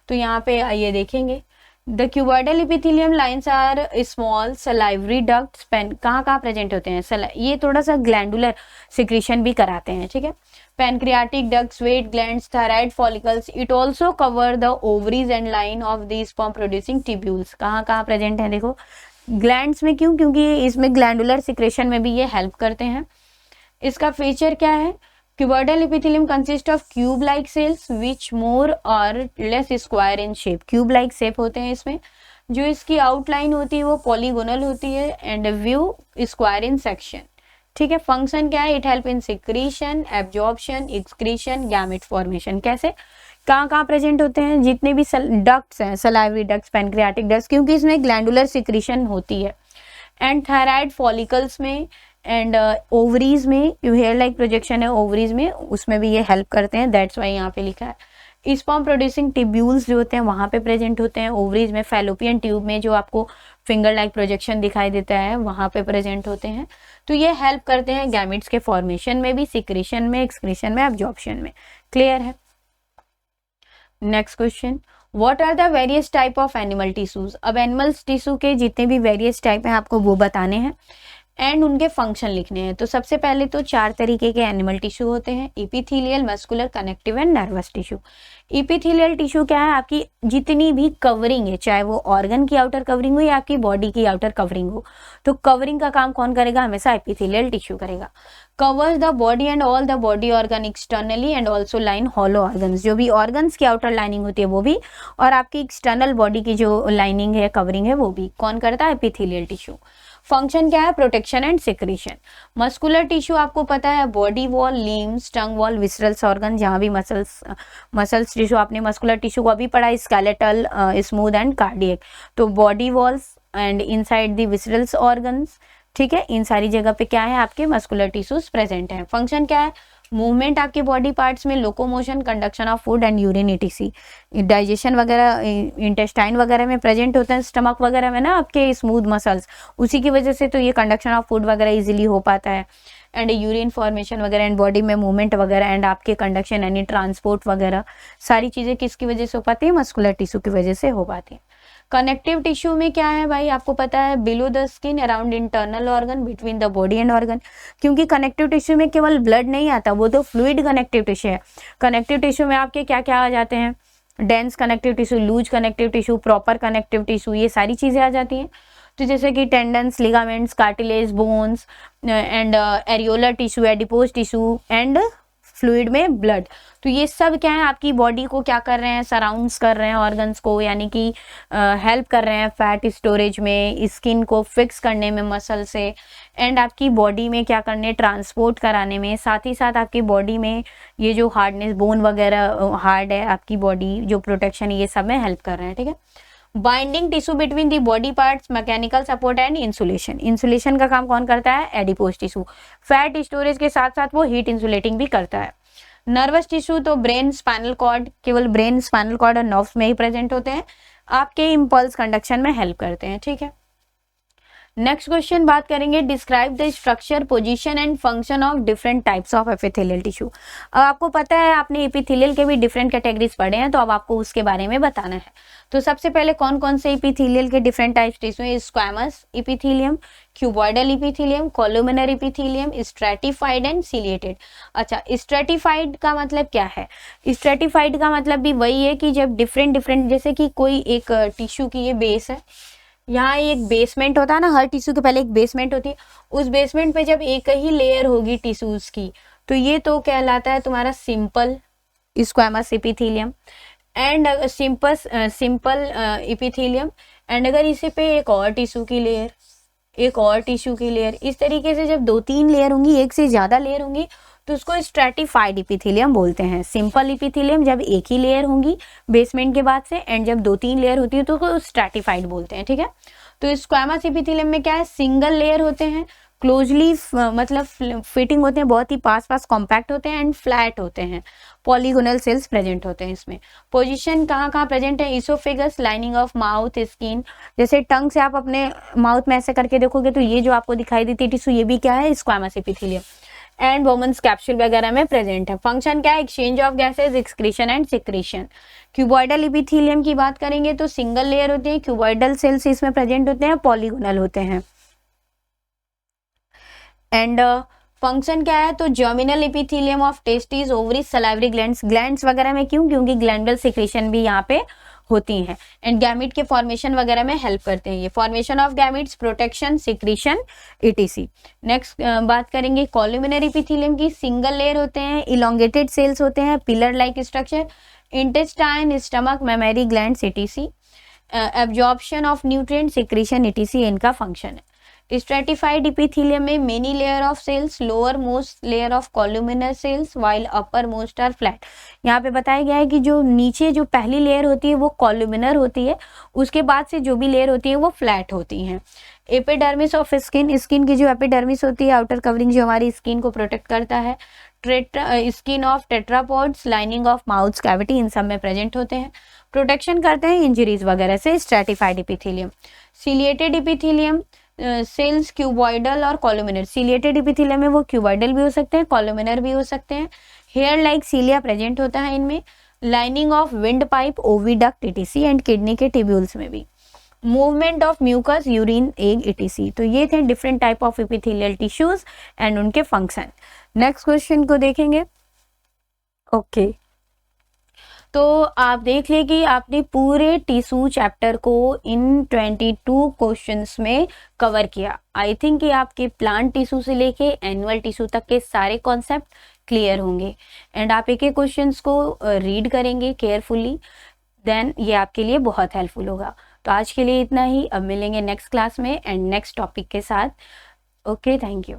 तो यहाँ पे आइए देखेंगे, the cuboidal epithelium lines are small salivary ducts, pen कहाँ प्रेजेंट होते हैं, ये थोड़ा सा ग्लैंडुलर सिक्रीशन भी कराते हैं, ठीक है। Pancreatic ducts, wet glands, thyroid follicles. It also cover the ovaries and line of the sperm producing tubules. कहाँ प्रेजेंट है, देखो ग्लैंड्स में, क्यों, क्योंकि इसमें ग्लैंडुलर सिक्रेशन में भी ये हेल्प करते हैं। इसका फीचर क्या है, cuboidal epithelium consist of cube like cells which more और less square in shape, cube like shape होते हैं इसमें। जो इसकी आउटलाइन होती है वो पॉलीगोनल होती है and view square in section. ठीक है, फंक्शन क्या है, it help in secretion, absorption, excretion, gamete formation. कैसे, कहाँ कहाँ प्रेजेंट होते हैं, जितने भी डक्ट्स हैं, सलाइवरी डक्ट्स, पैनक्रियाटिक डक्ट्स, क्योंकि इसमें ग्लैंडुलर सिक्रीशन होती है, एंड थायराइड फॉलिकल्स में, एंड ओवरीज में, हेयर लाइक प्रोजेक्शन है ओवरीज में, उसमें भी ये हेल्प करते हैं, दैट्स वाई यहाँ पे लिखा है। स्पर्म प्रोड्यूसिंग टिब्यूल्स जो होते हैं वहाँ पे प्रेजेंट होते हैं, ओवरीज में, फैलोपियन ट्यूब में जो आपको फिंगर लाइक प्रोजेक्शन दिखाई देता है वहाँ पे प्रेजेंट होते हैं। तो ये हेल्प करते हैं गैमेट्स के फॉर्मेशन में भी, सिक्रेशन में, एक्सक्रीशन में, एब्जॉर्प्शन में। क्लियर है। Next question, what are the various type of animal tissues. अब एनिमल्स टिश्यू के जितने भी वेरियस टाइप हैं आपको वो बताने हैं एंड उनके फंक्शन लिखने हैं। तो सबसे पहले तो 4 तरीके के एनिमल टिश्यू होते हैं, epithelial, muscular, connective and nervous tissue. Epithelial tissue क्या है, आपकी जितनी भी कवरिंग है, चाहे वो ऑर्गन की आउटर कवरिंग हो या आपकी बॉडी की आउटर कवरिंग हो, तो कवरिंग का काम कौन करेगा, हमेशा इपिथेलियल टिश्यू करेगा। Covers the body and all the body organ externally and also line hollow organs, जो भी ऑर्गन्स की आउटर लाइनिंग होती है वो भी, और आपकी एक्सटर्नल बॉडी की जो लाइनिंग है, कवरिंग है, वो भी कौन करता है, एपिथेलियल टिश्यू। फंक्शन क्या है, protection and secretion. Muscular tissue आपको पता है, body wall, limbs, tongue wall, viscerals organ, जहाँ भी मसल्स टिश्यू, आपने मस्कुलर टिश्यू को अभी पढ़ा, स्केलेटल, स्मूथ एंड कार्डियक। तो body walls and inside the viscerals organs, ठीक है, इन सारी जगह पे क्या है, आपके मस्कुलर टिश्यूज प्रेजेंट हैं। फंक्शन क्या है, मूवमेंट आपके बॉडी पार्ट्स में, locomotion, conduction of food and urine, ETC. Digestion वगैरह, इंटेस्टाइन वगैरह में प्रेजेंट होते हैं, स्टमक वगैरह में ना आपके स्मूथ मसल्स, उसी की वजह से तो ये कंडक्शन ऑफ फूड वगैरह इजीली हो पाता है, एंड यूरिन फॉर्मेशन वगैरह, एंड बॉडी में मूवमेंट वगैरह, एंड आपके कंडक्शन यानी ट्रांसपोर्ट वगैरह, सारी चीज़ें किसकी वजह से हो पाती है, मस्कुलर टिश्यू की वजह से हो पाती है। कनेक्टिव टिश्यू में क्या है भाई, आपको पता है, below the skin, around internal organ, between the body and organ. क्योंकि कनेक्टिव टिश्यू में केवल ब्लड नहीं आता, वो तो फ्लूइड कनेक्टिव टिश्यू है। कनेक्टिव टिश्यू में आपके क्या क्या आ जाते हैं, dense connective tissue, loose connective tissue, proper connective tissue, ये सारी चीज़ें आ जाती हैं। तो जैसे कि tendons, ligaments, cartilage, bones, and areolar tissue, adipose tissue, and fluid में ब्लड। तो ये सब क्या है, आपकी बॉडी को क्या कर रहे हैं, सराउंड्स कर रहे हैं ऑर्गन्स को, यानी कि हेल्प कर रहे हैं फैट स्टोरेज में, स्किन को फिक्स करने में मसल से, एंड आपकी बॉडी में क्या करने, ट्रांसपोर्ट कराने में, साथ ही साथ आपकी बॉडी में ये जो हार्डनेस, बोन वगैरह हार्ड है आपकी बॉडी, जो प्रोटेक्शन, ये सब में हेल्प कर रहे हैं। ठीक है, binding tissue between the body parts, mechanical support and insulation. Insulation का काम कौन करता है, एडिपोज टिश्यू। फैट स्टोरेज के साथ साथ वो हीट इंसुलेटिंग भी करता है। नर्वस टिश्यू तो ब्रेन, स्पाइनल कॉर्ड, केवल ब्रेन, स्पाइनल कॉर्ड और नर्व्स में ही प्रेजेंट होते हैं, आपके इम्पल्स कंडक्शन में हेल्प करते हैं। ठीक है, नेक्स्ट क्वेश्चन बात करेंगे, describe the structure, position and function of different types of epithelial tissue. अब आपको पता है, आपने एपिथेलियल के भी डिफरेंट कैटेगरीज पढ़े हैं, तो अब आपको उसके बारे में बताना है। तो सबसे पहले कौन कौन से एपिथेलियल के डिफरेंट टाइप्स टिश्यू है, squamous epithelium, cuboidal epithelium, columnar epithelium, stratified and ciliated. अच्छा, स्ट्रेटिफाइड का मतलब क्या है, स्ट्रेटिफाइड का मतलब भी वही है कि जब डिफरेंट, जैसे कि कोई एक टिश्यू की ये बेस है, यहाँ एक बेसमेंट होता है ना, हर टिश्यू के पहले एक बेसमेंट होती है, उस बेसमेंट पे जब एक ही लेयर होगी टिश्यूज की, तो ये तो कहलाता है तुम्हारा simple squamous epithelium and simple epithelium. And अगर इसी पे एक और टिश्यू की लेयर, एक और टिश्यू की लेयर, इस तरीके से जब 2-3 लेयर होंगी, एक से ज़्यादा लेयर होंगी, तो उसको स्ट्रेटिफाइड एपिथेलियम बोलते हैं। सिंपल एपिथेलियम जब एक ही लेयर होंगी बेसमेंट के बाद से, एंड जब 2-3 लेयर होती है तो उसको स्ट्रेटिफाइड बोलते हैं। ठीक है, तो स्क्वैमस एपिथेलियम में क्या है, सिंगल लेयर होते हैं, क्लोजली मतलब फिटिंग होते हैं, बहुत ही पास कॉम्पैक्ट होते हैं, एंड फ्लैट होते हैं, पॉलीगोनल सेल्स प्रेजेंट होते हैं इसमें। पोजीशन कहाँ कहाँ प्रेजेंट है, oesophagus, lining of mouth, skin, जैसे टंग से आप अपने माउथ में ऐसे करके देखोगे तो ये जो आपको दिखाई देती है टिश्यू, ये भी क्या है, squamous epithelium, and women's capsule वगैरह में प्रेजेंट है। फंक्शन क्या है, exchange of gases, excretion and secretion. Cuboidal epithelium की बात करेंगे तो सिंगल लेयर होते हैं, क्यूबॉइडल सेल्स इसमें प्रेजेंट होते हैं, पॉलीगोनल होते हैं। एंड फंक्शन क्या है, तो germinal epithelium of testis, ovaries, salivary glands वगैरह में, क्यों, क्योंकि ग्लैंडल सिक्रीशन भी यहाँ पे होती हैं, एंड गैमिट के फॉर्मेशन वगैरह में हेल्प करते हैं ये। Formation of gametes, protection, secretion, ETC. Next बात करेंगे कोलुमिनर एपिथेलियम की, सिंगल लेयर होते हैं, इलोंगेटेड सेल्स होते हैं, pillar like structure, intestine, stomach, mammary glands, ETC. Absorption of nutrient, secretion, ETC इनका फंक्शन है। स्ट्रेटिफाइड इपिथेलियम में many layer of cells, lower most layer of columnar cells while upper most are flat. यहाँ पे बताया गया है कि जो नीचे जो पहली लेयर होती है वो कॉलुमिनर होती है, उसके बाद से जो भी लेयर होती है वो फ्लैट होती हैं। एपिडर्मिस ऑफ स्किन, स्किन की जो एपिडर्मिस होती है, आउटर कवरिंग जो हमारी स्किन को प्रोटेक्ट करता है। Skin of tetrapods, lining of mouth cavity, इन सब में प्रेजेंट होते हैं, प्रोटेक्शन करते हैं इंजरीज वगैरह से। Stratified epithelium. Ciliated epithelium, cells cuboidal और कॉलुमिनर। सिलिएटेड इपिथेलियम में वो क्यूबॉइडल भी हो सकते हैं, कॉलुमिनर भी हो सकते हैं। हेयर लाइक सीलिया प्रेजेंट होता है इनमें। Lining of wind pipe, oviduct etc and kidney के टिब्यूल्स में भी। Movement of mucus, urine, egg etc. तो ये थे different type of epithelial tissues and उनके फंक्शन। नेक्स्ट क्वेश्चन को देखेंगे। ओके तो आप देख ले कि आपने पूरे टिश्यू चैप्टर को इन 22 क्वेश्चंस में कवर किया। आई थिंक कि आपके प्लांट टिश्यू से लेके एनुअल टिश्यू तक के सारे कॉन्सेप्ट क्लियर होंगे एंड आप एक एक क्वेश्चंस को रीड करेंगे केयरफुली, देन ये आपके लिए बहुत हेल्पफुल होगा। तो आज के लिए इतना ही, अब मिलेंगे नेक्स्ट क्लास में एंड नेक्स्ट टॉपिक के साथ। Okay, thank you.